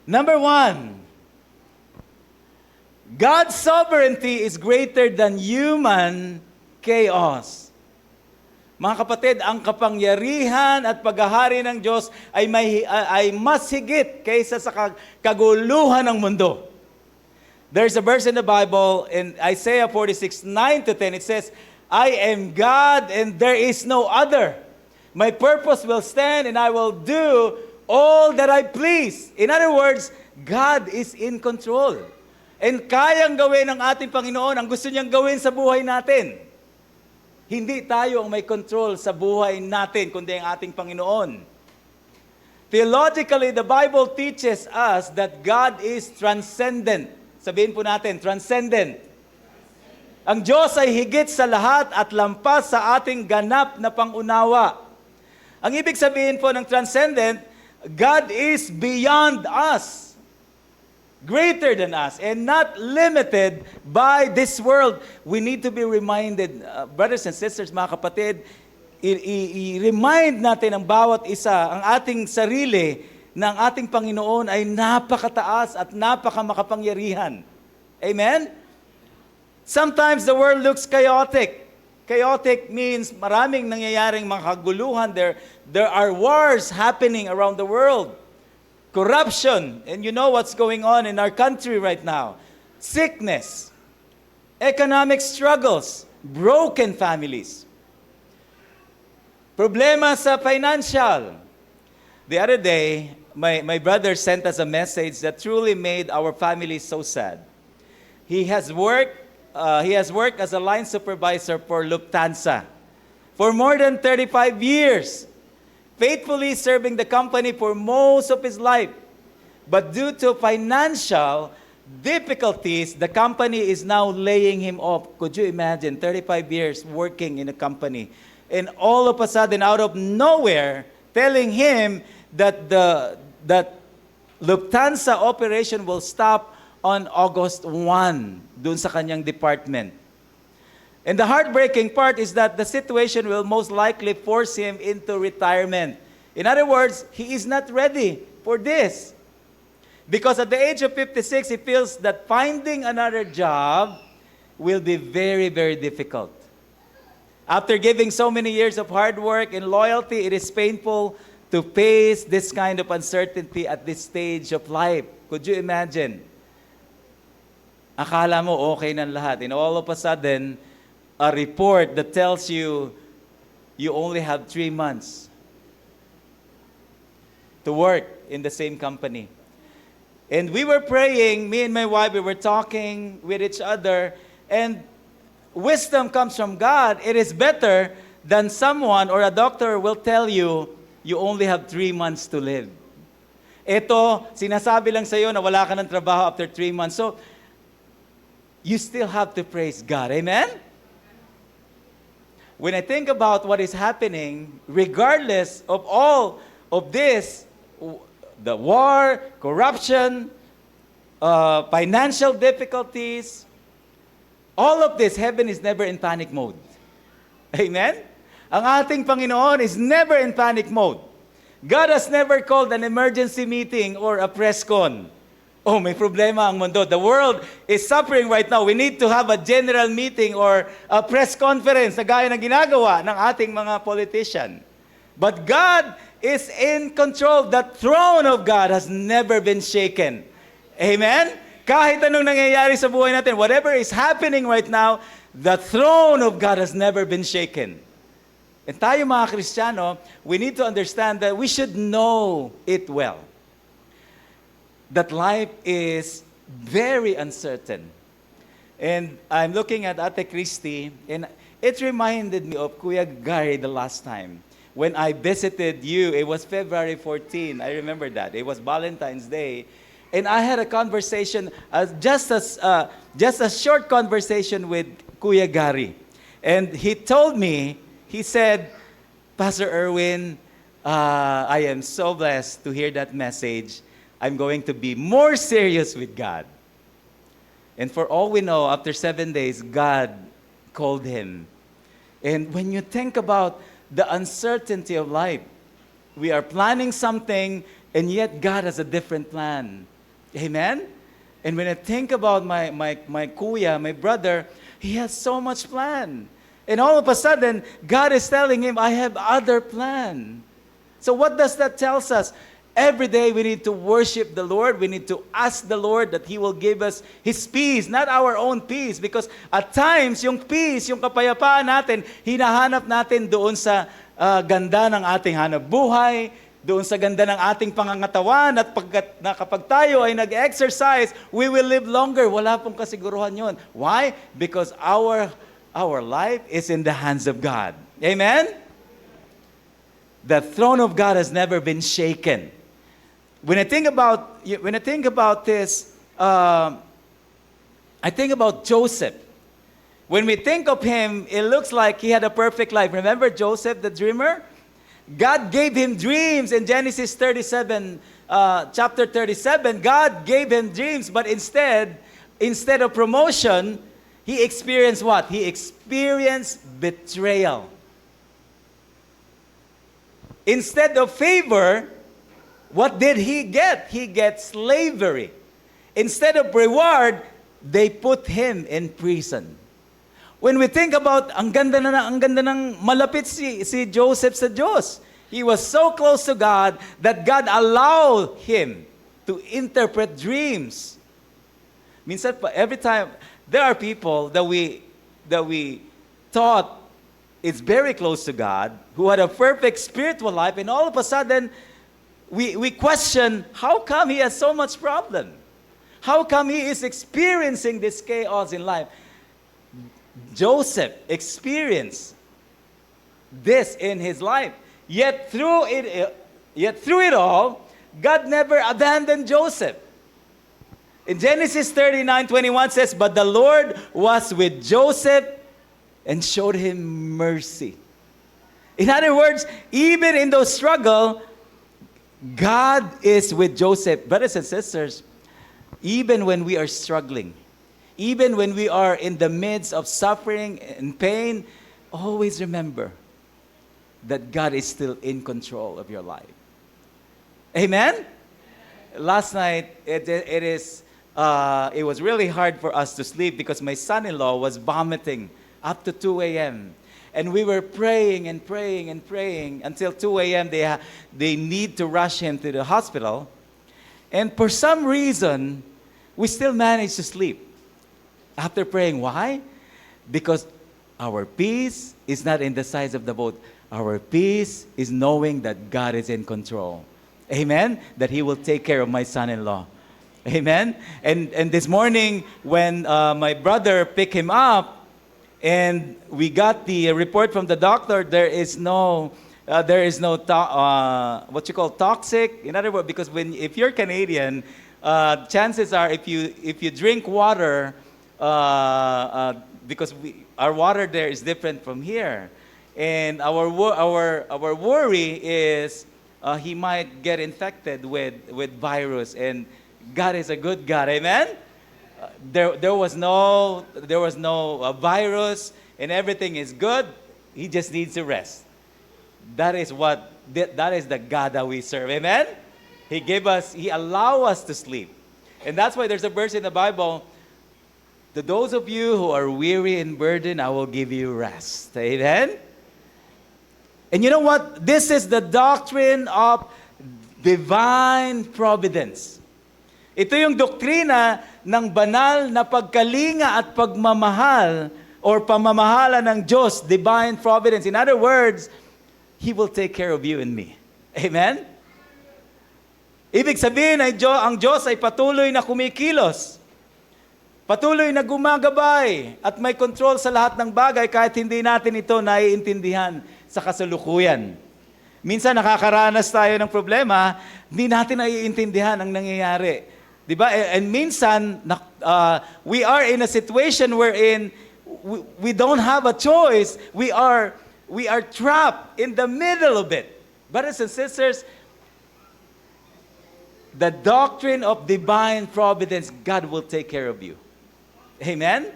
E: Number 1, God's sovereignty is greater than human chaos. Mga kapatid, ang kapangyarihan at paghahari ng Diyos ay mas higit kaysa sa kaguluhan ng mundo. There's a verse in the Bible in Isaiah 46, 9 to 10. It says, I am God and there is no other. My purpose will stand and I will do all that I please. In other words, God is in control. And kayang gawin ng ating Panginoon ang gusto niyang gawin sa buhay natin. Hindi tayo ang may control sa buhay natin, kundi ang ating Panginoon. Theologically, the Bible teaches us that God is transcendent. Sabihin po natin, transcendent. Ang Diyos ay higit sa lahat at lampas sa ating ganap na pangunawa. Ang ibig sabihin po ng transcendent, God is beyond us, greater than us, and not limited by this world. We need to be reminded, brothers and sisters, mga kapatid, i-remind natin ang bawat isa, ang ating sarili, na ang ating Panginoon ay napakataas at napakamakapangyarihan. Amen? Sometimes the world looks chaotic. Chaotic means maraming nangyayaring mga kaguluhan. There are wars happening around the world. Corruption, and you know what's going on in our country right now. Sickness, economic struggles, broken families. Problema sa financial. The other day, my brother sent us a message that truly made our family so sad. He has worked as a line supervisor for Lufthansa for more than 35 years, faithfully serving the company for most of his life. But due to financial difficulties, the company is now laying him off. Could you imagine, 35 years working in a company, and all of a sudden, out of nowhere, telling him that that Lufthansa operation will stop on August 1 dun sa kanyang department. And the heartbreaking part is that the situation will most likely force him into retirement. In other words, he is not ready for this. Because at the age of 56, he feels that finding another job will be very, very difficult. After giving so many years of hard work and loyalty, it is painful to face this kind of uncertainty at this stage of life. Could you imagine? Akala mo okay ng lahat, and all of a sudden, a report that tells you you only have 3 months to work in the same company. And we were praying, me and my wife, we were talking with each other, and wisdom comes from God. It is better than someone or a doctor will tell you, you only have 3 months to live. Ito, sinasabi lang sa'yo na wala ka ng trabaho after 3 months. So, you still have to praise God. Amen? When I think about what is happening, regardless of all of this, the war, corruption, financial difficulties, all of this, heaven is never in panic mode. Amen? Ang ating Panginoon is never in panic mode. God has never called an emergency meeting or a press con. Oh, may problema ang mundo. The world is suffering right now. We need to have a general meeting or a press conference na gaya ng ginagawa ng ating mga politician. But God is in control. The throne of God has never been shaken. Amen? Kahit anong nangyayari sa buhay natin, whatever is happening right now, the throne of God has never been shaken. And tayo mga Kristiyano, we need to understand that we should know it well. That life is very uncertain. And I'm looking at Ate Christy, and it reminded me of Kuya Gary the last time. When I visited you, it was February 14. I remember that. It was Valentine's Day. And I had a conversation, just a short conversation with Kuya Gary. And he told me, he said, Pastor Erwin, I am so blessed to hear that message. I'm going to be more serious with God. And for all we know, after 7 days, God called him. And when you think about the uncertainty of life, we are planning something, and yet God has a different plan. Amen? And when I think about my kuya, my brother, he has so much plan. And all of a sudden, God is telling him, I have other plan. So what does that tell us? Every day we need to worship the Lord. We need to ask the Lord that He will give us His peace, not our own peace. Because at times, yung peace, yung kapayapaan natin, hinahanap natin doon sa ganda ng ating hanap buhay, doon sa ganda ng ating pangangatawan, at kapag tayo ay nag-exercise, we will live longer. Wala pong kasiguruhan yun. Why? Because our life is in the hands of God. Amen? The throne of God has never been shaken. When I think about this, I think about Joseph. When we think of him, it looks like he had a perfect life. Remember Joseph, the dreamer? God gave him dreams in Genesis 37, chapter 37. God gave him dreams, but instead of promotion, he experienced what? He experienced betrayal. Instead of favor, what did he get? He gets slavery. Instead of reward, they put him in prison. When we think about, ang ganda ng malapit si Joseph sa Diyos. He was so close to God that God allowed him to interpret dreams. Minsan, every time, there are people that we thought is very close to God, who had a perfect spiritual life, and all of a sudden, we question, how come he has so much problem? How come he is experiencing this chaos in life? Joseph experienced this in his life. Yet through it all, God never abandoned Joseph. In Genesis 39:21 says, "But the Lord was with Joseph and showed him mercy." In other words, even in those struggle, God is with Joseph. Brothers and sisters, even when we are struggling, even when we are in the midst of suffering and pain, always remember that God is still in control of your life. Amen? Last night, it was really hard for us to sleep because my son-in-law was vomiting up to 2 a.m. And we were praying and praying and praying until 2 a.m. They need to rush him to the hospital. And for some reason, we still managed to sleep after praying. Why? Because our peace is not in the size of the boat. Our peace is knowing that God is in control. Amen? That He will take care of my son-in-law. Amen? And this morning, when my brother picked him up, and we got the report from the doctor, there is no what you call toxic. In other words, because if you're Canadian, chances are if you drink water, because our water there is different from here, and our worry is he might get infected with virus. And God is a good God. Amen. There was no virus, and everything is good. He just needs to rest. That is the God that we serve. Amen. He allow us to sleep, and that's why there's a verse in the Bible. To those of you who are weary and burdened, I will give you rest. Amen. And you know what? This is the doctrine of divine providence. Ito yung doktrina ng banal na pagkalinga at pagmamahal or pamamahala ng Diyos, divine providence. In other words, He will take care of you and me. Amen? Ibig sabihin ay ang Diyos ay patuloy na kumikilos, patuloy na gumagabay, at may control sa lahat ng bagay kahit hindi natin ito naiintindihan sa kasalukuyan. Minsan nakakaranas tayo ng problema, hindi natin naiintindihan ang nangyayari. Diba? And minsan, we are in a situation wherein we don't have a choice. We are trapped in the middle of it. Brothers and sisters, the doctrine of divine providence, God will take care of you. Amen?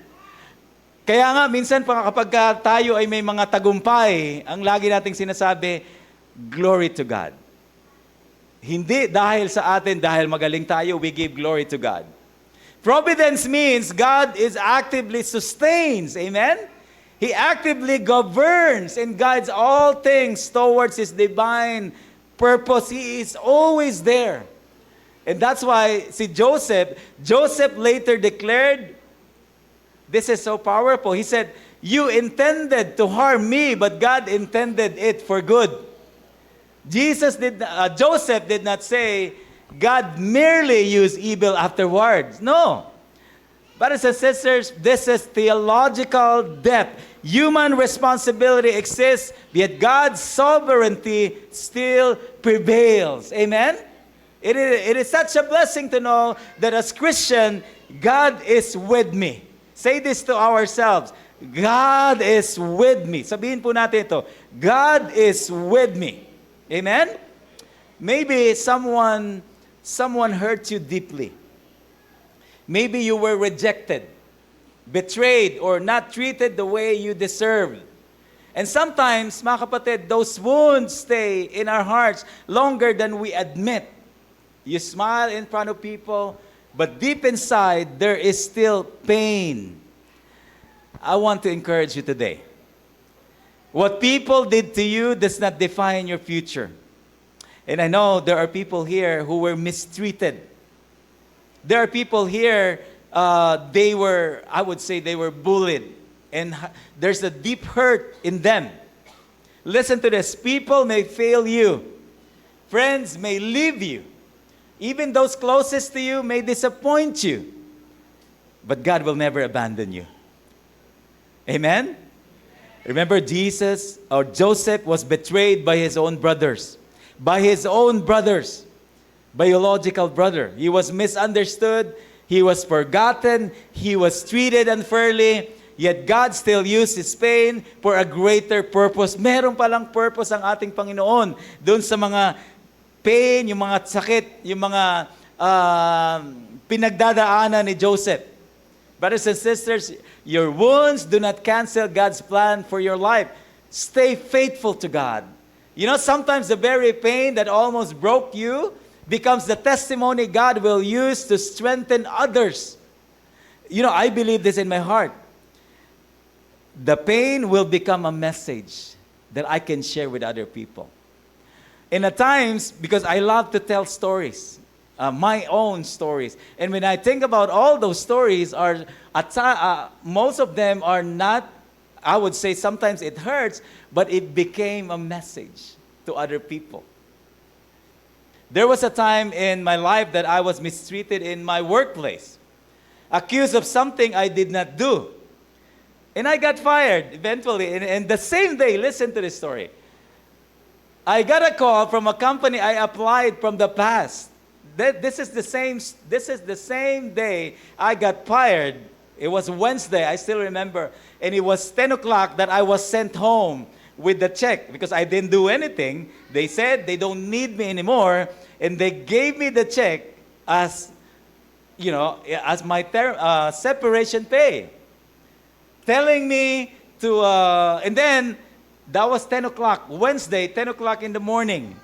E: Kaya nga, minsan kapag tayo ay may mga tagumpay, ang lagi nating sinasabi, glory to God. Hindi dahil sa atin, dahil magaling tayo, we give glory to God. Providence means God is actively sustains. Amen? He actively governs and guides all things towards His divine purpose. He is always there. And that's why si Joseph later declared, this is so powerful. He said, you intended to harm me, but God intended it for good. Joseph did not say, God merely used evil afterwards. No. Brothers and sisters, this is theological depth. Human responsibility exists, yet God's sovereignty still prevails. Amen? It is such a blessing to know that as Christian, God is with me. Say this to ourselves. God is with me. Sabihin po natin ito. God is with me. Amen? Maybe someone hurt you deeply. Maybe you were rejected, betrayed, or not treated the way you deserved. And sometimes, mga kapatid, those wounds stay in our hearts longer than we admit. You smile in front of people, but deep inside, there is still pain. I want to encourage you today. What people did to you does not define your future. And I know there are people here who were mistreated. There are people here, I would say they were bullied. And there's a deep hurt in them. Listen to this. People may fail you. Friends may leave you. Even those closest to you may disappoint you. But God will never abandon you. Amen? Remember Joseph was betrayed by his own brothers. By his own brothers. Biological brother. He was misunderstood. He was forgotten. He was treated unfairly. Yet God still used his pain for a greater purpose. Meron palang purpose ang ating Panginoon doon sa mga pain, yung mga sakit, yung mga pinagdadaanan ni Joseph. Brothers and sisters, your wounds do not cancel God's plan for your life. Stay faithful to God. You know, sometimes the very pain that almost broke you becomes the testimony God will use to strengthen others. You know, I believe this in my heart. The pain will become a message that I can share with other people. And at times, because I love to tell stories, my own stories. And when I think about all those stories, most of them are not, I would say sometimes it hurts, but it became a message to other people. There was a time in my life that I was mistreated in my workplace, accused of something I did not do. And I got fired eventually. And the same day, listen to this story. I got a call from a company I applied from the past. This is the same day I got fired. It was Wednesday, I still remember. And it was 10 o'clock that I was sent home with the check because I didn't do anything. They said they don't need me anymore. And they gave me the check as, you know, as my separation pay. Telling me to, and then that was 10 o'clock, Wednesday, 10 o'clock in the morning.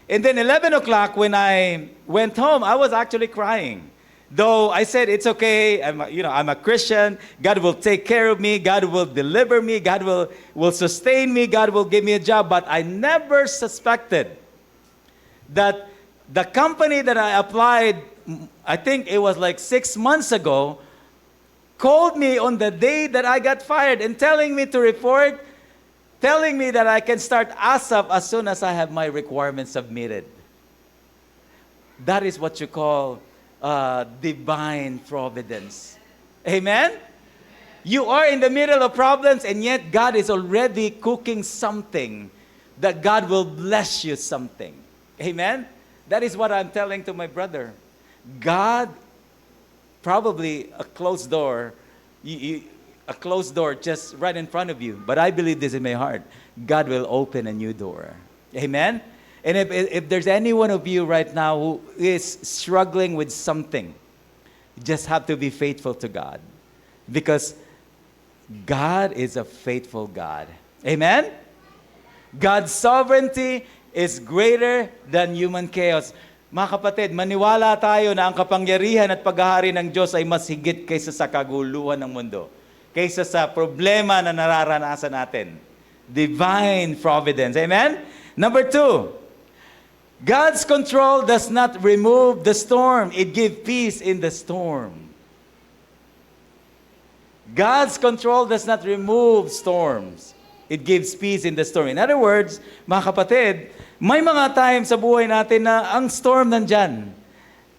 E: And then 11 o'clock when I went home, I was actually crying. Though I said, it's okay, I'm a Christian, God will take care of me, God will deliver me, God will sustain me, God will give me a job. But I never suspected that the company that I applied, I think it was like 6 months ago, called me on the day that I got fired and telling me to report, telling me that I can start ASAP as soon as I have my requirements submitted. That is what you call divine providence. Amen? You are in the middle of problems and yet God is already cooking something that God will bless you something. Amen? That is what I'm telling to my brother. God, probably a closed door, a closed door just right in front of you. But I believe this in my heart. God will open a new door. Amen? And if there's any one of you right now who is struggling with something, you just have to be faithful to God. Because God is a faithful God. Amen? God's sovereignty is greater than human chaos. Mga kapatid, maniwala tayo na ang kapangyarihan at paghahari ng Diyos ay mas higit kaysa sa kaguluhan ng mundo. Kaysa sa problema na nararanasan natin. Divine providence. Amen? Number 2, God's control does not remove the storm. It gives peace in the storm. God's control does not remove storms. It gives peace in the storm. In other words, mga kapatid, may mga time sa buhay natin na ang storm nandyan.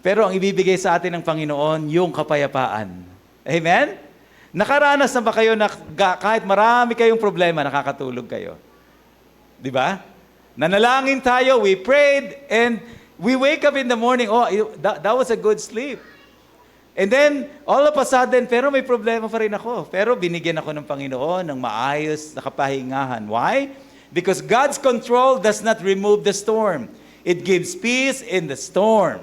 E: Pero ang ibibigay sa atin ng Panginoon, yung kapayapaan. Amen? Nakaranas na ba kayo na kahit marami kayong problema, nakakatulog kayo? Di ba? Nanalangin tayo, we prayed, and we wake up in the morning, that was a good sleep. And then, all of a sudden, pero may problema pa rin ako. Pero binigyan ako ng Panginoon ng maayos na kapahingahan. Why? Because God's control does not remove the storm. It gives peace in the storm.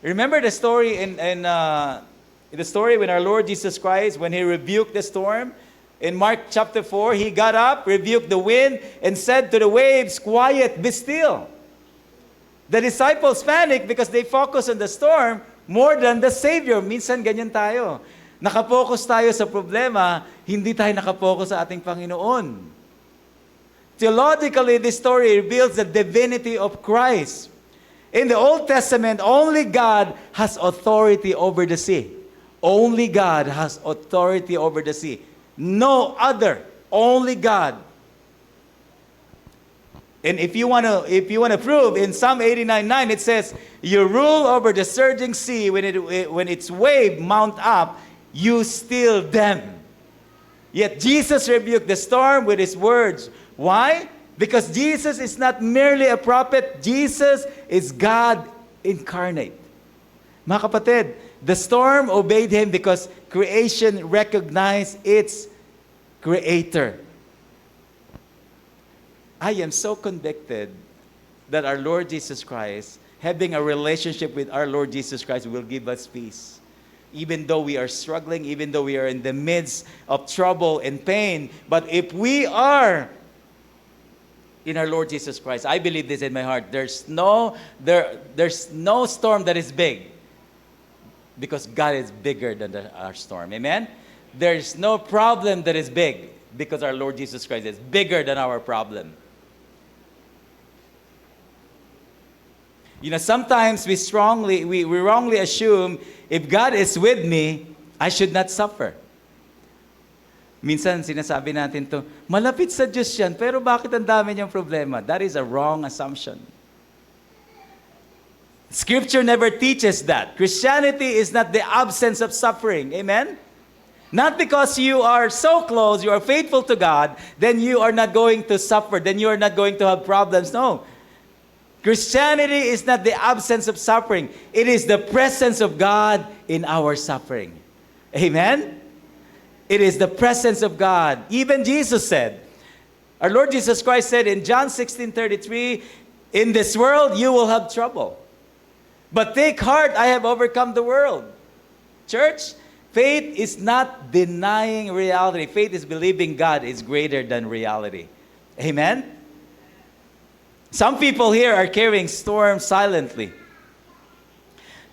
E: Remember the story in the story when our Lord Jesus Christ, when He rebuked the storm? In Mark chapter 4, He got up, rebuked the wind, and said to the waves, "Quiet, be still." The disciples panicked because they focused on the storm more than the Savior. Minsan ganyan tayo. Nakapokus tayo sa problema, hindi tayo nakapokus sa ating Panginoon. Theologically, this story reveals the divinity of Christ. In the Old Testament, only God has authority over the sea. Only God has authority over the sea. No other, only God. And if you want to prove, in Psalm 89:9 it says, "You rule over the surging sea; when its wave mount up, you still them." Yet Jesus rebuked the storm with His words. Why? Because Jesus is not merely a prophet. Jesus is God incarnate. Mga kapatid, the storm obeyed Him because creation recognized its Creator. I am so convicted that our Lord Jesus Christ, having a relationship with our Lord Jesus Christ, will give us peace. Even though we are struggling, even though we are in the midst of trouble and pain, but if we are in our Lord Jesus Christ, I believe this in my heart, there's no storm that is big, because God is bigger than our storm. Amen? There's no problem that is big, because our Lord Jesus Christ is bigger than our problem. You know, sometimes we wrongly assume if God is with me, I should not suffer. Minsan sinasabi natin to, malapit sa Diyos yan, pero bakit ang dami niyang problema? That is a wrong assumption. Scripture never teaches that. Christianity is not the absence of suffering. Amen? Not because you are so close, you are faithful to God, then you are not going to suffer, then you are not going to have problems. No. Christianity is not the absence of suffering. It is the presence of God in our suffering. Amen? It is the presence of God. Even Jesus said, our Lord Jesus Christ said in John 16:33, "In this world you will have trouble. But take heart, I have overcome the world." Church, faith is not denying reality. Faith is believing God is greater than reality. Amen? Some people here are carrying storms silently.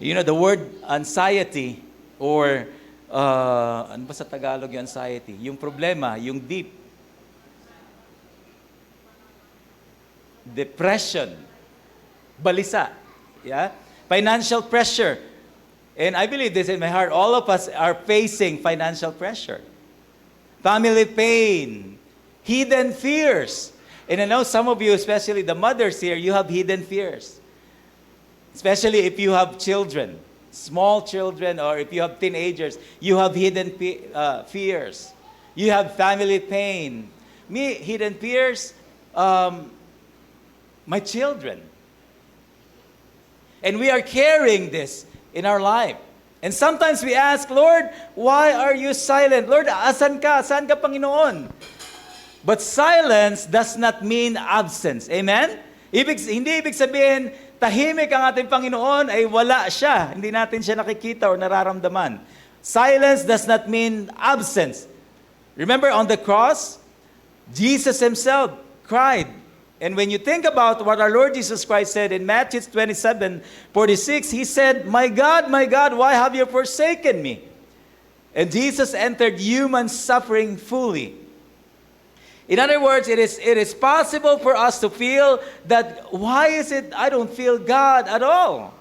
E: You know, the word anxiety, or ano ba sa Tagalog yung anxiety? Yung problema, yung deep. Depression. Balisa. Yeah? Financial pressure. And I believe this in my heart, all of us are facing financial pressure. Family pain. Hidden fears. And I know some of you, especially the mothers here, you have hidden fears. Especially if you have children, small children, or if you have teenagers, you have hidden fears. You have family pain. Me, hidden fears, my children. And we are carrying this in our life. And sometimes we ask, Lord, why are you silent? Lord, asan ka? Saan ka, Panginoon? But silence does not mean absence. Amen? Hindi ibig sabihin, tahimik ang ating Panginoon ay wala siya. Hindi natin siya nakikita o nararamdaman. Silence does not mean absence. Remember on the cross, Jesus Himself cried. And when you think about what our Lord Jesus Christ said in Matthew 27:46, He said, my God, why have you forsaken me?" And Jesus entered human suffering fully. In other words, it is possible for us to feel that, why is it I don't feel God at all?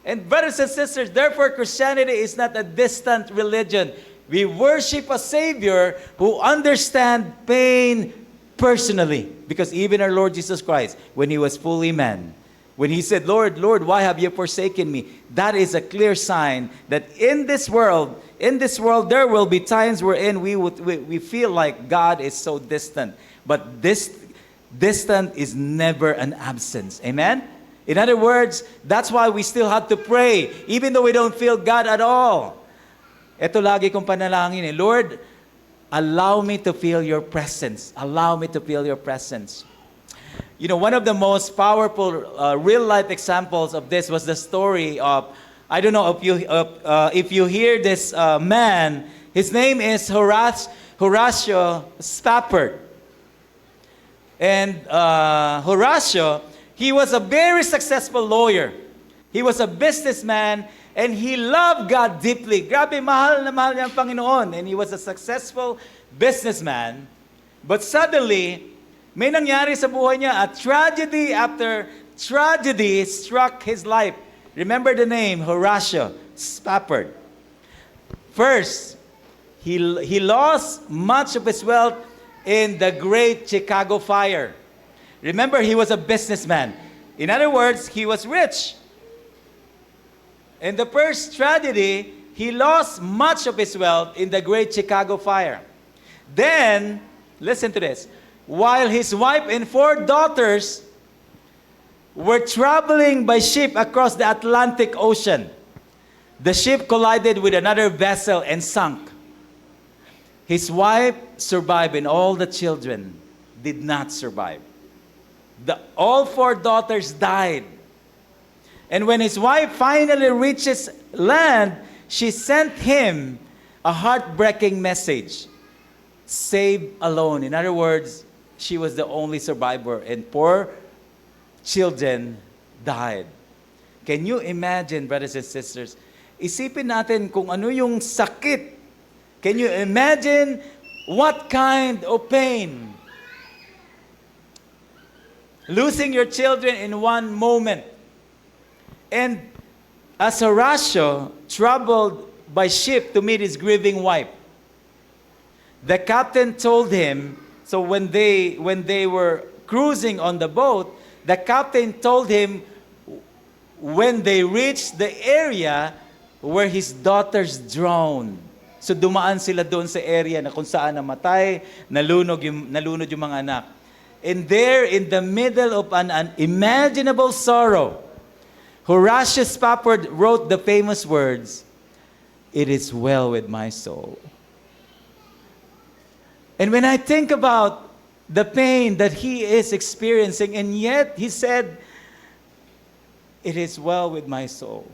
E: And brothers and sisters, therefore Christianity is not a distant religion. We worship a Savior who understands pain personally. Because even our Lord Jesus Christ, when He was fully man, when He said, Lord, Lord, why have you forsaken me? That is a clear sign that in this world, there will be times wherein we feel like God is so distant. But this distant is never an absence. Amen? In other words, that's why we still have to pray, even though we don't feel God at all. Ito lagi kong panalangin eh, Lord, allow me to feel your presence. Allow me to feel your presence. You know, one of the most powerful real-life examples of this was the story of, I don't know if you hear this man, his name is Horatio Spafford. And Horatio, he was a very successful lawyer. He was a businessman, and he loved God deeply. Grabe, mahal na mahal niya ang Panginoon. And he was a successful businessman. But suddenly, may nangyari sa buhay niya, a tragedy after tragedy struck his life. Remember the name, Horatio Spafford. First, he lost much of his wealth in the Great Chicago Fire. Remember, he was a businessman. In other words, he was rich. In the first tragedy, he lost much of his wealth in the Great Chicago Fire. Then, listen to this. While his wife and 4 daughters were traveling by ship across the Atlantic Ocean, the ship collided with another vessel and sunk. His wife survived, and all the children did not survive. All 4 daughters died. And when his wife finally reaches land, she sent him a heartbreaking message. Save alone. In other words, she was the only survivor, and 4 children died. Can you imagine, brothers and sisters? Isipin natin kung ano yung sakit. Can you imagine what kind of pain? Losing your children in one moment. And as Horatio traveled by ship to meet his grieving wife, the captain told him, so when they were cruising on the boat, the captain told him when they reached the area where his daughters drowned. So dumaan sila doon sa area na kung saan namatay, nalunod yung mga anak. And there, in the middle of an unimaginable sorrow, Horatio Spafford wrote the famous words, "It is well with my soul." And when I think about the pain that he is experiencing, and yet he said, "It is well with my soul."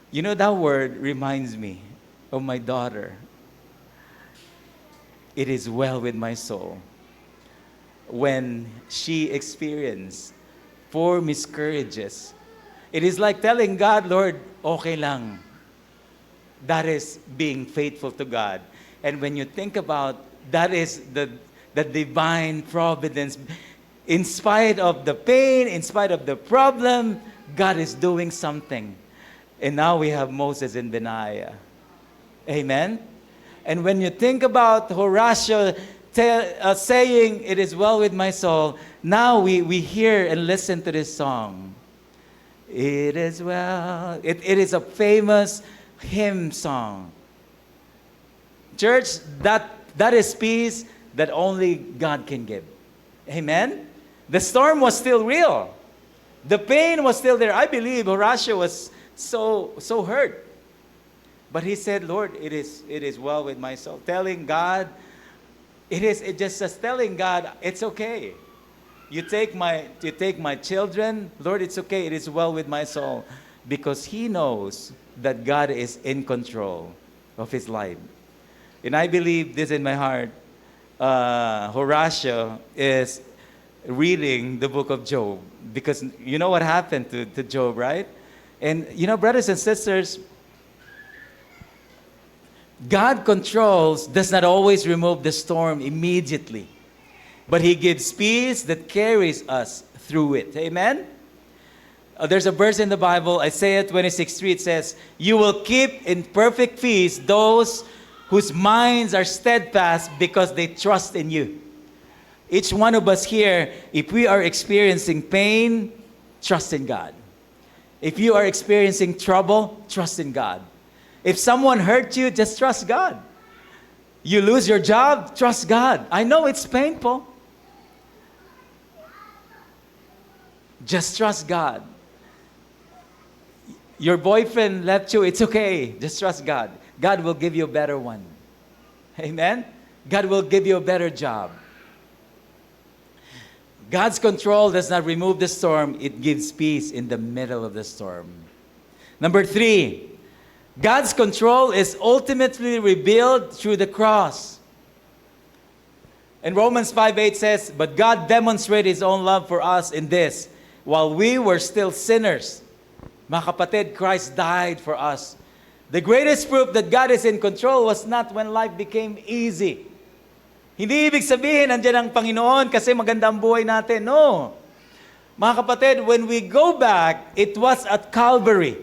E: You know, that word reminds me of my daughter. It is well with my soul. When she experienced 4 miscarriages, it is like telling God, Lord, okay lang. That is being faithful to God. And when you think about that is the divine providence, in spite of the pain, in spite of the problem, God is doing something. And now we have Moses and Benaiah. Amen? And when you think about Horatio saying, "It is well with my soul," now we hear and listen to this song. It is well. It is a famous hymn song. Church, that is peace that only God can give. Amen? The storm was still real. The pain was still there. I believe Horatio was so hurt. But he said, "Lord, it is well with my soul." Telling God, it's just telling God, it's okay. You take my children, Lord, it's okay. It is well with my soul. Because he knows that God is in control of his life. And I believe this in my heart. Horatio is reading the book of Job. Because you know what happened to Job, right? And you know, brothers and sisters, God controls does not always remove the storm immediately, but He gives peace that carries us through it. Amen? There's a verse in the Bible, Isaiah 26:3, it says, "You will keep in perfect peace those whose minds are steadfast because they trust in you." Each one of us here, if we are experiencing pain, trust in God. If you are experiencing trouble, trust in God. If someone hurt you, just trust God. You lose your job, trust God. I know it's painful. Just trust God. Your boyfriend left you, it's okay. Just trust God. God will give you a better one. Amen? God will give you a better job. God's control does not remove the storm, it gives peace in the middle of the storm. Number 3, God's control is ultimately revealed through the cross. And Romans 5:8 says, "But God demonstrated His own love for us in this, while we were still sinners." Mga kapatid, Christ died for us. The greatest proof that God is in control was not when life became easy. Hindi ibig sabihin, nandiyan ang Panginoon kasi maganda ang buhay natin. No. Mga kapatid, when we go back, it was at Calvary.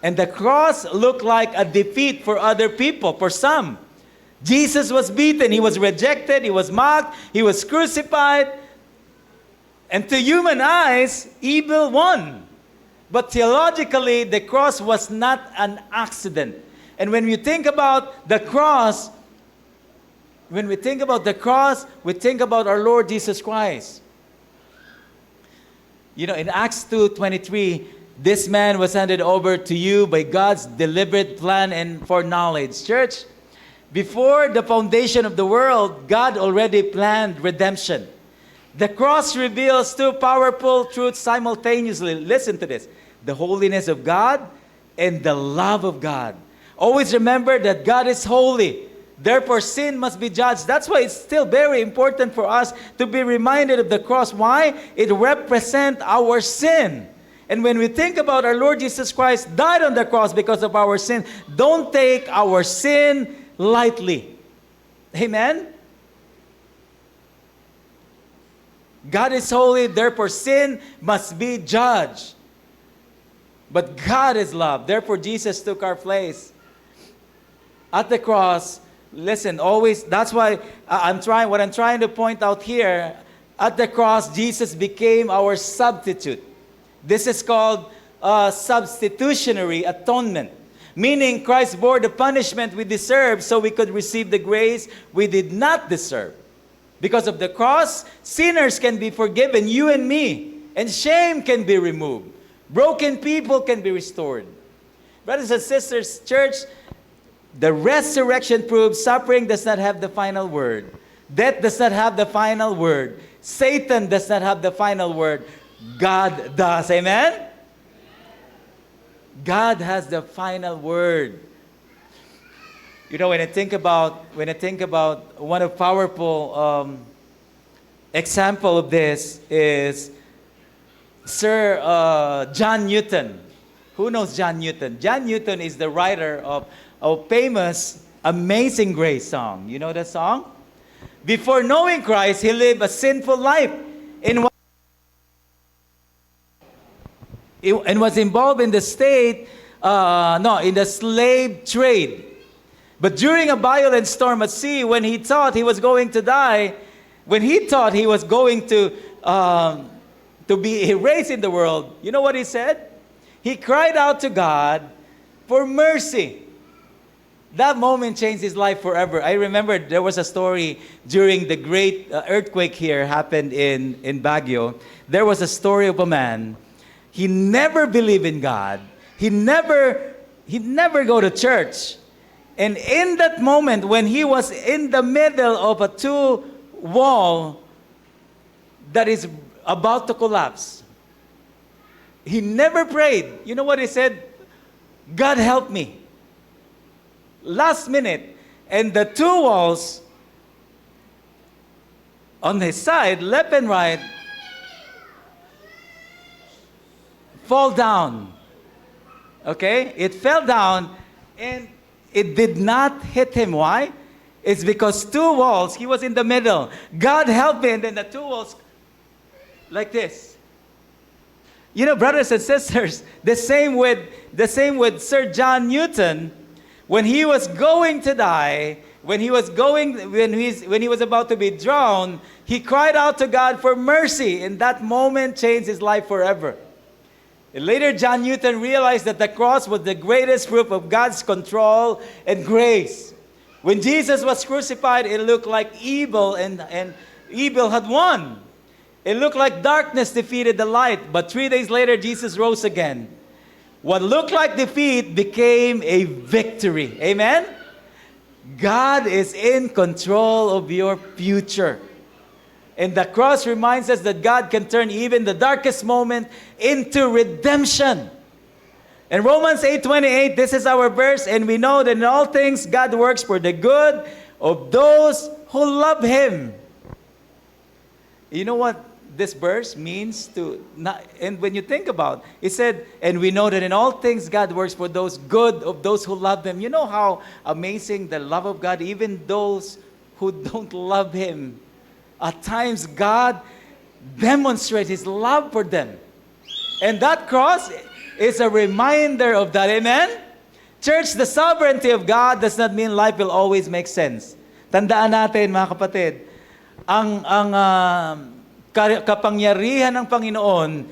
E: And the cross looked like a defeat for other people, for some. Jesus was beaten, He was rejected, He was mocked, He was crucified. And to human eyes, evil won. But theologically, the cross was not an accident. And when we think about the cross, we think about our Lord Jesus Christ. You know, in Acts 2:23, this man was handed over to you by God's deliberate plan and foreknowledge. Church, before the foundation of the world, God already planned redemption. The cross reveals two powerful truths simultaneously. Listen to this. The holiness of God and the love of God. Always remember that God is holy. Therefore, sin must be judged. That's why it's still very important for us to be reminded of the cross. Why? It represents our sin. And when we think about our Lord Jesus Christ died on the cross because of our sin, don't take our sin lightly. Amen? God is holy, therefore sin must be judged. But God is love, therefore Jesus took our place. At the cross, listen, always, that's why what I'm trying to point out here, at the cross, Jesus became our substitute. This is called substitutionary atonement, meaning Christ bore the punishment we deserve so we could receive the grace we did not deserve. Because of the cross, sinners can be forgiven, you and me, and shame can be removed. Broken people can be restored. Brothers and sisters, church, the resurrection proves suffering does not have the final word. Death does not have the final word. Satan does not have the final word. God does. Amen? God has the final word. You know, when I think about one of powerful example of this is Sir John Newton. Who knows John Newton? John Newton is the writer of a famous Amazing Grace song. You know that song? Before knowing Christ, he lived a sinful life and was involved in the in the slave trade. But during a violent storm at sea, when he thought he was going to die, when he thought he was going to be erased in the world, you know what he said? He cried out to God for mercy. That moment changed his life forever. I remember there was a story during the great earthquake here happened in Baguio. There was a story of a man. He never believed in God. He never go to church. And in that moment, when he was in the middle of a two wall that is about to collapse, he never prayed. You know what he said? God help me. Last minute, and the two walls on his side, left and right, fall down. Okay? It fell down, and it did not hit him. Why? It's because two walls, he was in the middle. God helped me, and then the two walls, like this. You know, brothers and sisters, the same with Sir John Newton. When he was going to die, when he was about to be drowned, he cried out to God for mercy. And that moment changed his life forever. And later, John Newton realized that the cross was the greatest proof of God's control and grace. When Jesus was crucified, it looked like evil and evil had won. It looked like darkness defeated the light. But 3 days later, Jesus rose again. What looked like defeat became a victory. Amen? God is in control of your future. And the cross reminds us that God can turn even the darkest moment into redemption. In Romans 8:28, this is our verse, and we know that in all things God works for the good of those who love Him. You know what this verse means to, and when you think about it, said, and we know that in all things God works for those good of those who love Him. You know how amazing the love of God, even those who don't love Him. At times God demonstrates His love for them. And that cross is a reminder of that. Amen? Church, the sovereignty of God does not mean life will always make sense. Tandaan natin, mga kapatid, ang kapangyarihan ng Panginoon,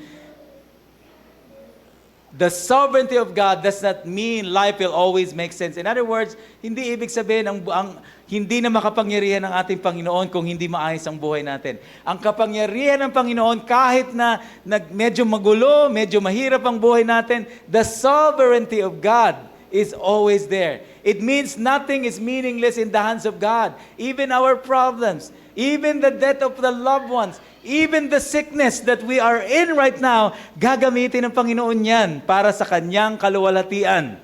E: the sovereignty of God does not mean life will always make sense. In other words, hindi ibig sabihin ang hindi na makapangyarihan ng ating Panginoon kung hindi maayos ang buhay natin. Ang kapangyarihan ng Panginoon, kahit na medyo magulo, medyo mahirap ang buhay natin, the sovereignty of God is always there. It means nothing is meaningless in the hands of God. Even our problems, even the death of the loved ones, even the sickness that we are in right now, gagamitin ng Panginoon yan para sa Kanyang kaluwalhatian.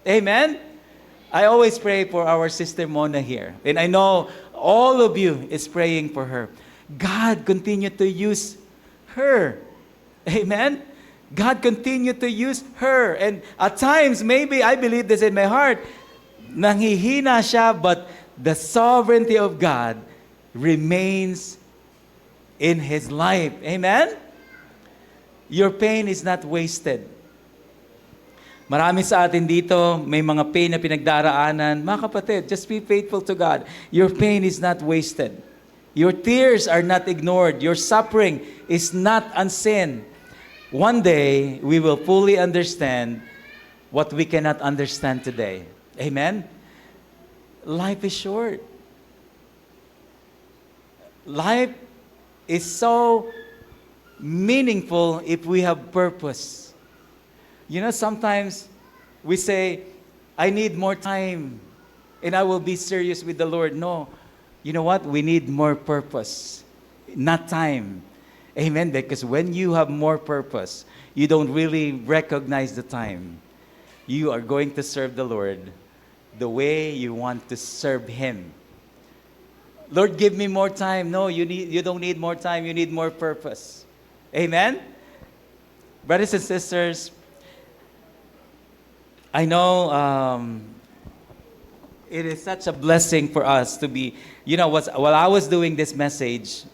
E: Amen? I always pray for our sister Mona here. And I know all of you is praying for her. God continue to use her. Amen? God continue to use her. And at times, maybe I believe this in my heart, nanghihina siya, but the sovereignty of God remains in His life. Amen? Your pain is not wasted. Marami sa atin dito, may mga pain na pinagdaraanan. Mga kapatid, just be faithful to God. Your pain is not wasted. Your tears are not ignored. Your suffering is not unseen. One day, we will fully understand what we cannot understand today. Amen? Life is short. Life is so meaningful if we have purpose. You know, sometimes we say, I need more time and I will be serious with the Lord. No. You know what? We need more purpose, not time. Amen? Because when you have more purpose, you don't really recognize the time. You are going to serve the Lord the way you want to serve Him. Lord, give me more time. No, you don't need more time. You need more purpose. Amen? Brothers and sisters, I know it is such a blessing for us to be, you know, while I was doing this message,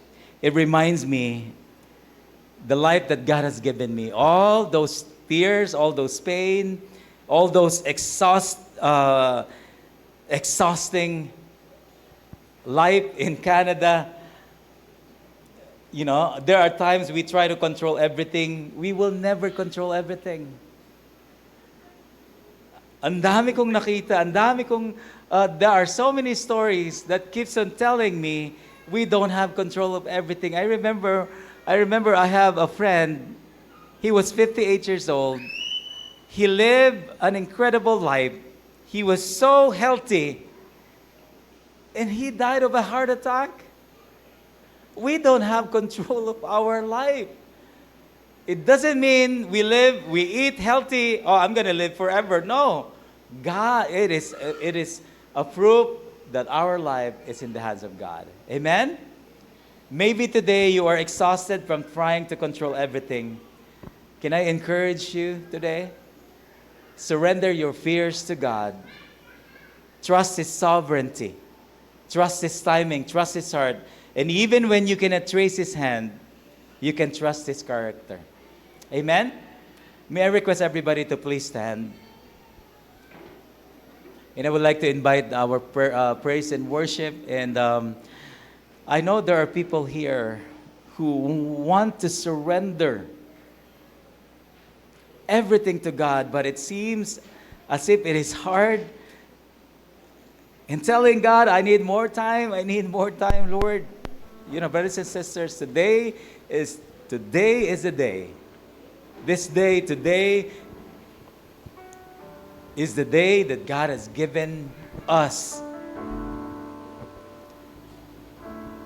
E: it reminds me the life that God has given me. All those tears, all those pain, all those exhausting life in Canada. You know, there are times we try to control everything. We will never control everything. Ang dami kong nakita, there are so many stories that keeps on telling me we don't have control of everything. I remember I have a friend, he was 58 years old. He lived an incredible life. He was so healthy. And he died of a heart attack. We don't have control of our life. It doesn't mean we eat healthy, oh, I'm going to live forever. No. God, it is a proof that our life is in the hands of God. Amen? Maybe today you are exhausted from trying to control everything. Can I encourage you today? Surrender your fears to God Trust His sovereignty. Trust His timing. Trust His heart. And even when you cannot trace His hand, you can trust His character. Amen? May I request everybody to please stand? And I would like to invite our praise and worship. And I know there are people here who want to surrender everything to God, but it seems as if it is hard. And telling God, I need more time, Lord. You know, brothers and sisters, today is the day. Today is the day that God has given us.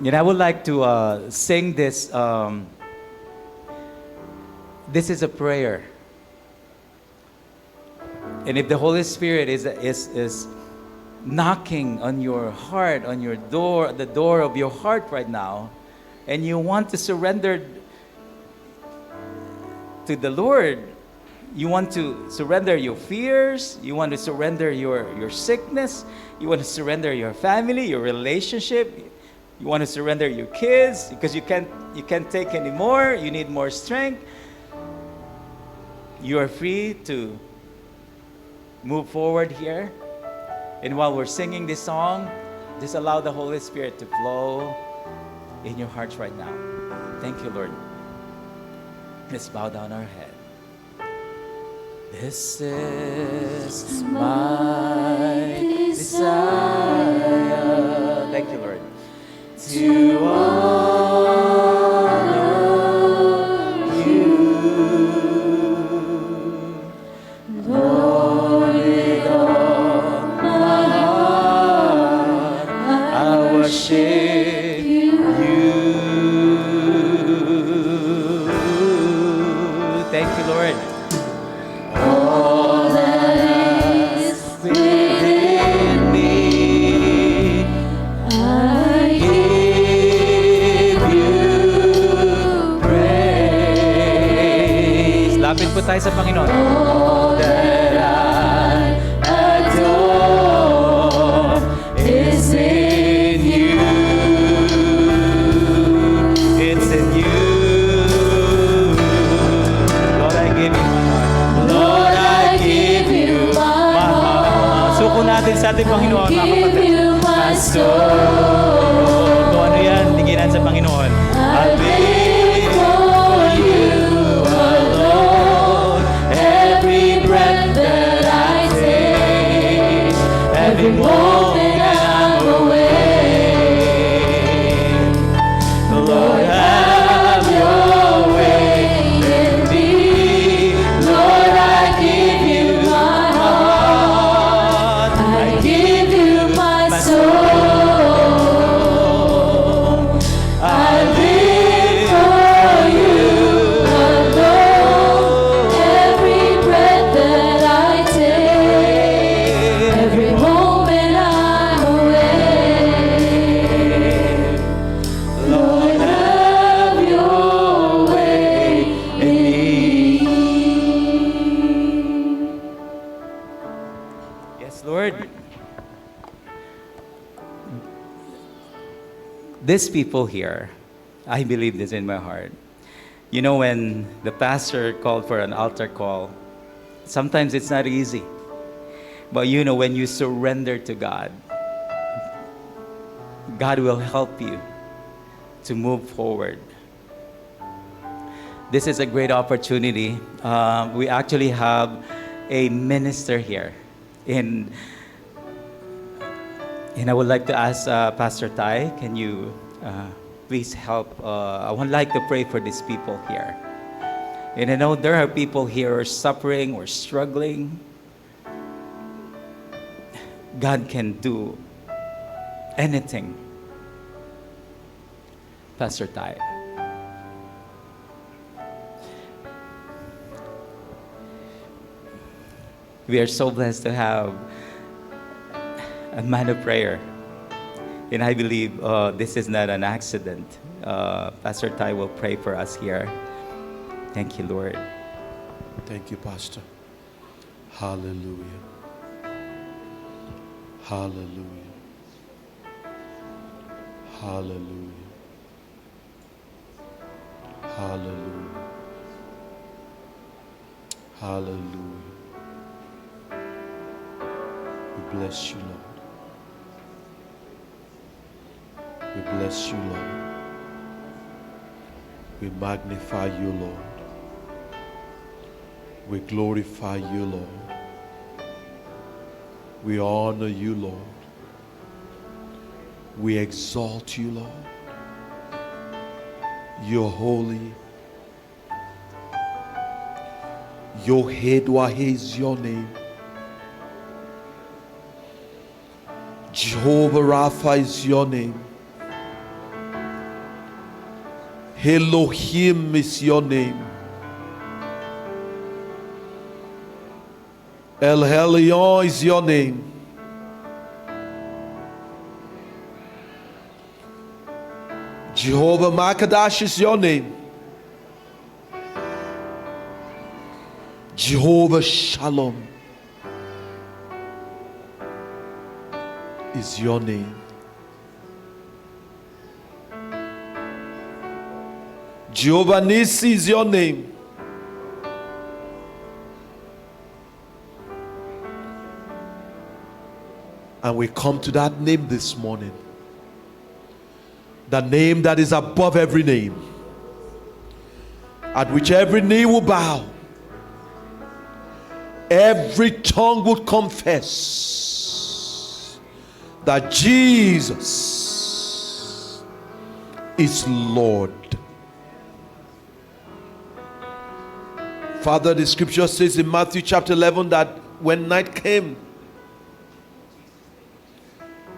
E: And I would like to sing this. This is a prayer. And if the Holy Spirit is knocking on your heart, on your door, the door of your heart right now, and you want to surrender to the Lord, you want to surrender your fears, you want to surrender your sickness, you want to surrender your family, your relationship, you want to surrender your kids because you can't take anymore, you need more strength, you are free to move forward here. And while we're singing this song, just allow the Holy Spirit to flow in your hearts right now. Thank you, Lord. Let's bow down our head. This is my desire. Thank you, Lord. To honor you, Lord, with all my heart, I worship you. Thank you, Lord. All that is within me, I give you praise. Lapit po tayo sa Panginoon. All that I adore is in you. It's in you. Lord, I give you my heart. Lord, I give you my heart. Suko natin sa ating Panginoon, mga kapatid.
D: Give you my
E: soul. Kung ano yan, tinginan sa Panginoon. I live for you alone. Every breath that I take, every moment I'm awake. Lord, have your way in me. Lord, I give you my heart. I give you my soul. I live for you alone. Every breath that I take, every moment I'm awake. Lord, have your way in me. Yes, Lord. These people here, I believe this in my heart. You know, when the pastor called for an altar call, sometimes it's not easy. But you know, when you surrender to God, God will help you to move forward. This is a great opportunity. We actually have a minister here. And I would like to ask Pastor Tai, can you please help? I would like to pray for these people here. And I know there are people here who are suffering or struggling. God can do anything. Pastor Tai. We are so blessed to have a man of prayer. And I believe this is not an accident. Pastor Tai will pray for us here. Thank you, Lord.
F: Thank you, Pastor. Hallelujah. Hallelujah. Hallelujah. Hallelujah. Hallelujah. We bless you, Lord. We bless you, Lord. We magnify you, Lord. We glorify you, Lord. We honor you, Lord. We exalt you, Lord. You're holy. Yohedwa is your name. Jehovah Rapha is your name. Elohim is your name. El Elyon is your name. Jehovah Makadash is your name. Jehovah Shalom is your name. Jehovah Nissi is your name. And we come to that name this morning. The name that is above every name, at which every knee will bow, every tongue would confess that Jesus is Lord. Father, the scripture says in Matthew chapter 11 that when night came,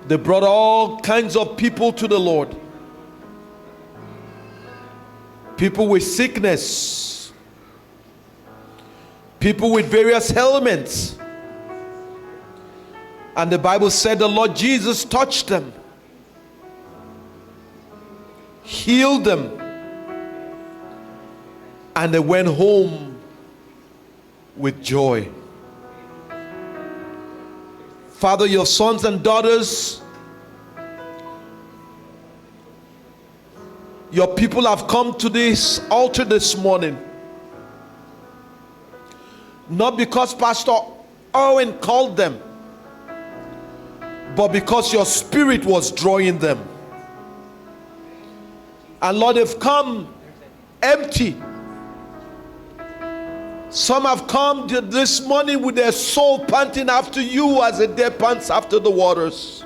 F: they brought all kinds of people to the Lord. People with sickness, people with various ailments. And the Bible said the Lord Jesus touched them, healed them, and they went home with joy. Father, your sons and daughters, your people have come to this altar this morning, not because Pastor Owen called them, but because your spirit was drawing them. And Lord, they've come empty. Some have come this morning with their soul panting after you as a deer pants after the waters.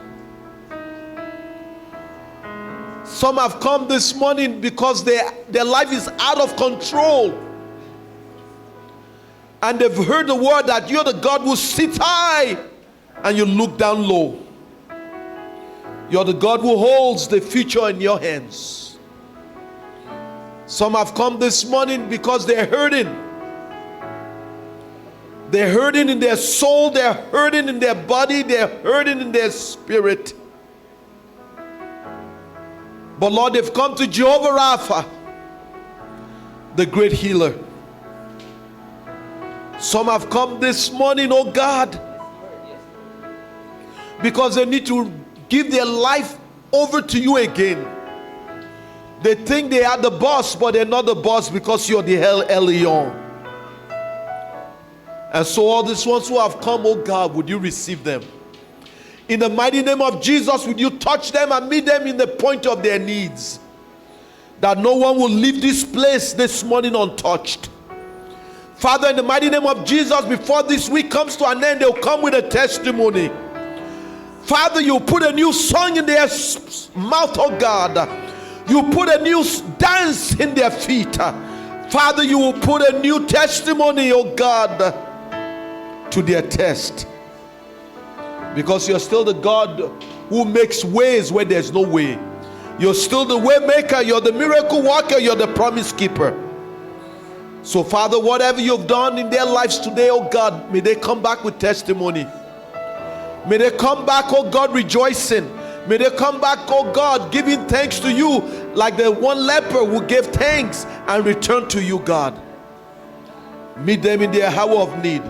F: Some have come this morning because their life is out of control. And they've heard the word that you're the God who sits high and you look down low. You're the God who holds the future in your hands. Some have come this morning because they're hurting. They're hurting in their soul, they're hurting in their body, they're hurting in their spirit. But Lord, they've come to Jehovah Rapha, the great healer. Some have come this morning, oh God, because they need to give their life over to you again. They think they are the boss, but they're not the boss because you're the El Elyon. And so all these ones who have come, oh God, would you receive them? In the mighty name of Jesus, would you touch them and meet them in the point of their needs? That no one will leave this place this morning untouched. Father, in the mighty name of Jesus, before this week comes to an end, they'll come with a testimony. Father, you put a new song in their mouth, oh God. You put a new dance in their feet. Father, you will put a new testimony, oh God, to their test. Because you're still the God who makes ways where there's no way. You're still the way maker, you're the miracle worker, you're the promise keeper. So Father, whatever you've done in their lives today, oh God, may they come back with testimony. May they come back, oh God, rejoicing. May they come back, oh God, giving thanks to you like the one leper who gave thanks and returned to you, God. Meet them in their hour of need.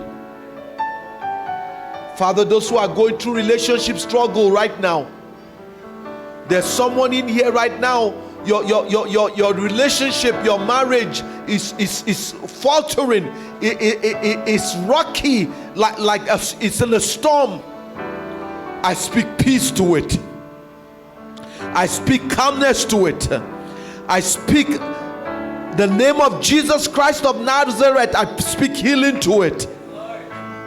F: Father, those who are going through relationship struggle right now, there's someone in here right now, your relationship, your marriage is faltering, it's rocky, like it's in a storm. I speak peace to it. I speak calmness to it. I speak the name of Jesus Christ of Nazareth. I speak healing to it.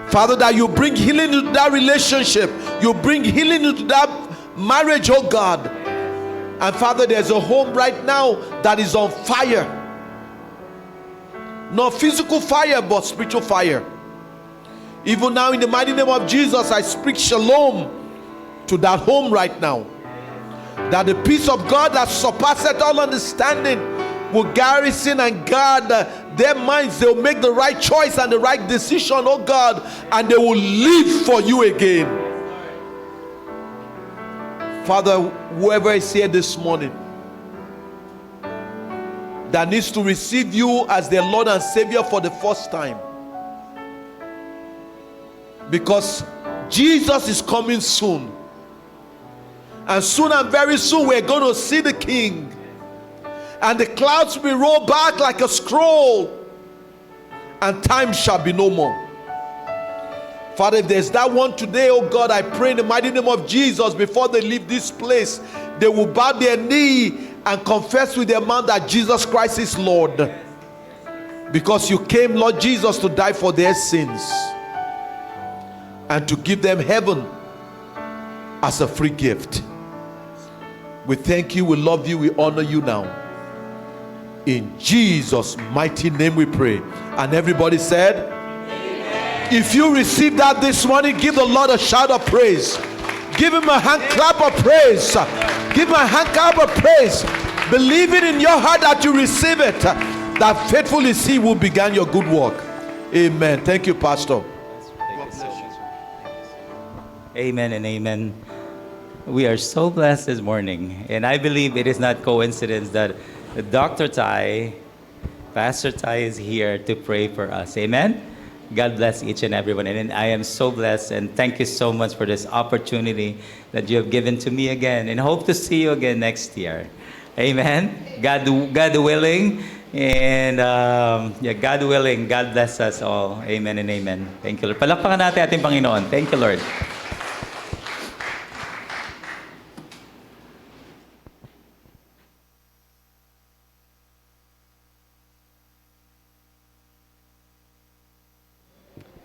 F: Father, that you bring healing into that relationship. You bring healing into that marriage, oh God. And Father, there's a home right now that is on fire. Not physical fire, but spiritual fire. Even now, in the mighty name of Jesus, I speak shalom to that home right now. That the peace of God that surpasseth all understanding will garrison and guard their minds. They will make the right choice and the right decision, oh God, and they will live for you again. Father, whoever is here this morning that needs to receive you as their Lord and Savior for the first time, because Jesus is coming soon, and soon and very soon we're going to see the King, and the clouds will roll back like a scroll, and time shall be no more. Father, if there's that one today, oh God, I pray in the mighty name of Jesus, before they leave this place, they will bow their knee and confess with their mouth that Jesus Christ is Lord, because you came, Lord Jesus, to die for their sins and to give them heaven as a free gift. We thank you, we love you, we honor you now. In Jesus' mighty name we pray. And everybody said, amen. If you receive that this morning, give the Lord a shout of praise. Give him a hand clap of praise. Give him a hand clap of praise. Believe it in your heart that you receive it, that faithful is he who began your good work. Amen. Thank you, Pastor.
E: Amen and amen. We are so blessed this morning, and I believe it is not coincidence that Dr. Tai, Pastor Tai is here to pray for us. Amen. God bless each and everyone, and I am so blessed, and thank you so much for this opportunity that you have given to me again, and hope to see you again next year. Amen. God willing, and God willing, God bless us all. Amen and amen. Thank you, Lord. Palakpakan natin ating Panginoon. Thank you, Lord.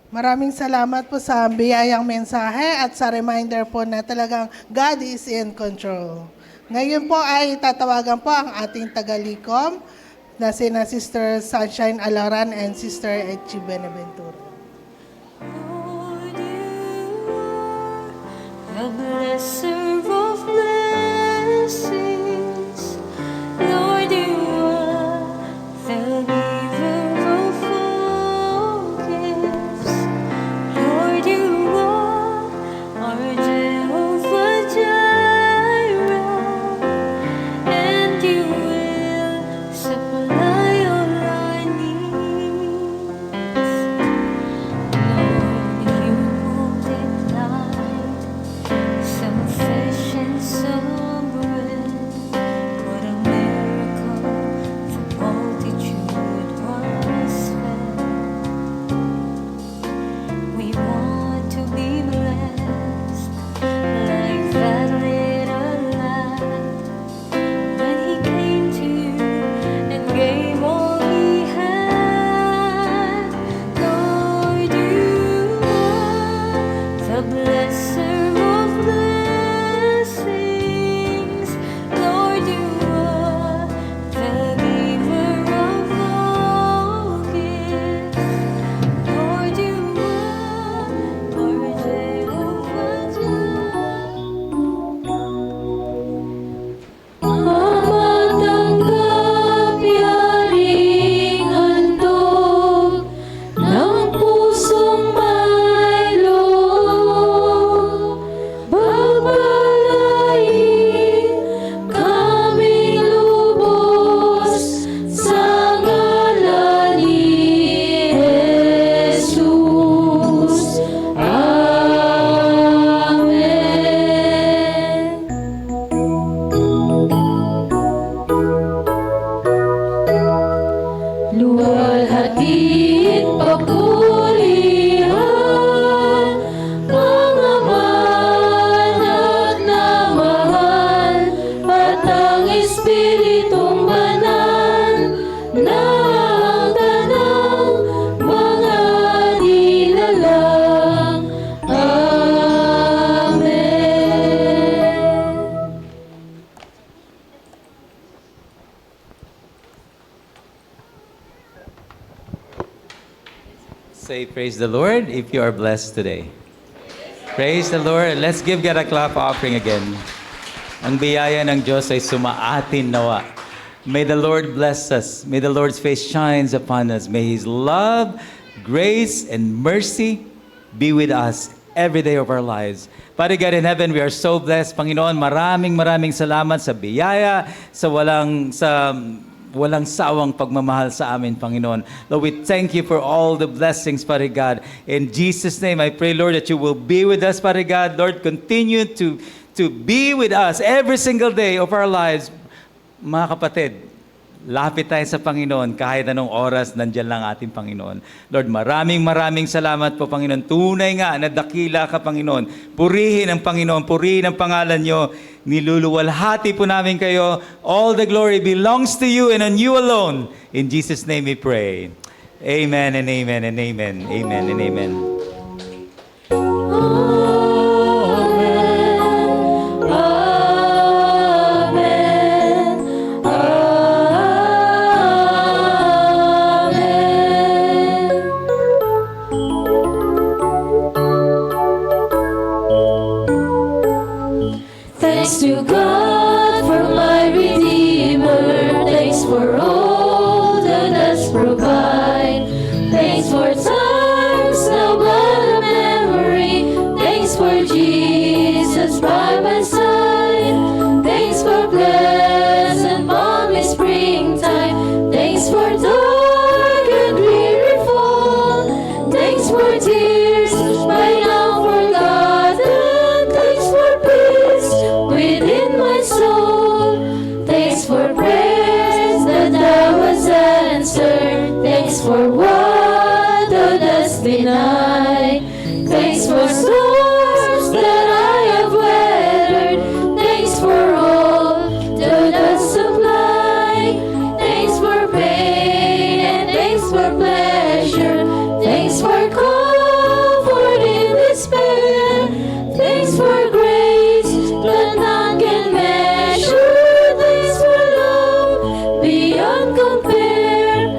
C: Maraming salamat po sa biyayang mensahe at sa reminder po na talagang God is in control. Ngayon po ay tatawagan po ang ating tagalikom na sina Sister Sunshine Alaran and Sister Echi Benaventura.
D: Lord, you are the blesser of blessings. Lord, you are the giver of all gifts. Lord, you are our Jehovah Jireh, and you will supply all our needs. Lord, you multiplied some fish and some bread. Espiritong Banal ng tanang mga nilalang. Amen.
E: Say praise the Lord if you are blessed today. Praise the Lord. Let's give God a clap offering again. Ang biyaya ng Diyos ay sumaatin nawa. May the Lord bless us. May the Lord's face shines upon us. May His love, grace, and mercy be with us every day of our lives. Father God in heaven, we are so blessed. Panginoon, maraming salamat sa biyaya, sa walang sawang pagmamahal sa amin, Panginoon. Lord, we thank you for all the blessings, Father God. In Jesus' name, I pray, Lord, that you will be with us, Father God. Lord, continue to be with us every single day of our lives. Mga kapatid, lapit tayo sa Panginoon kahit anong oras nandiyan lang ating Panginoon. Lord, maraming salamat po, Panginoon. Tunay nga na dakila ka, Panginoon. Purihin ang Panginoon, purihin ang pangalan nyo. Niluluwalhati po namin kayo. All the glory belongs to you and on you alone. In Jesus' name we pray. Amen and amen and amen. Amen and amen.
D: Thanks to God for my Redeemer. Thanks for all that does provide. Thanks for times now but a memory. Thanks for Jesus by my side. Thanks for pleasant balmy springtime. Thanks for dark and weary fall. Thanks for tears by now forgotten. Thanks for peace within my soul. Thanks for prayers that thou hast answered. Thanks for what thou dost deny. Thanks for storms that I have weathered. Thanks for all thou dost supply. Thanks for pain and thanks for pleasure. Thanks for comfort in despair. Thanks for grace that none can measure. Thanks for love beyond compare.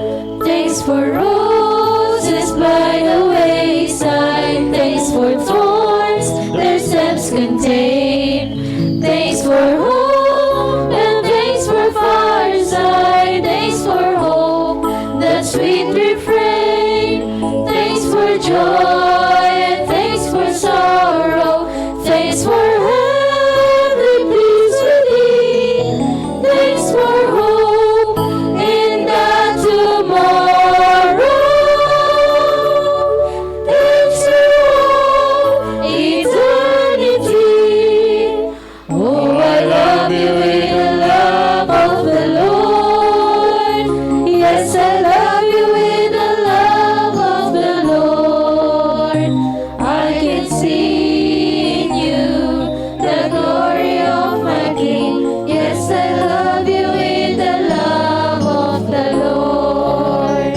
D: Thanks for roses by the wayside. Thanks for thorns their stems contain. Thanks for hope and thanks for fireside. Thanks for hope, that sweet refrain. Thanks for joy and thanks for sorrow. Thanks for heavenly peace within. Thanks for hope in the tomorrow. Thanks to all eternity. Oh, I love you with the love of the Lord. Yes, I love you with the love of the Lord. I can see in you the glory of my King. Yes, I love you with the love of the Lord.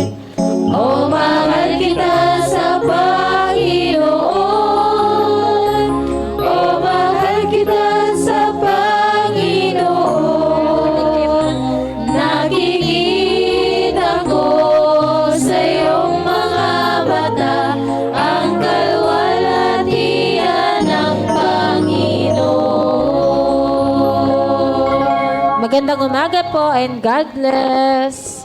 D: Oh, mahal kita sa Panginoon. Oh, mahal kita sa Panginoon. Nakikita ko sa iyong mga mata ang kalwalhatian ng Panginoon.
B: Magandang umaga po and God bless.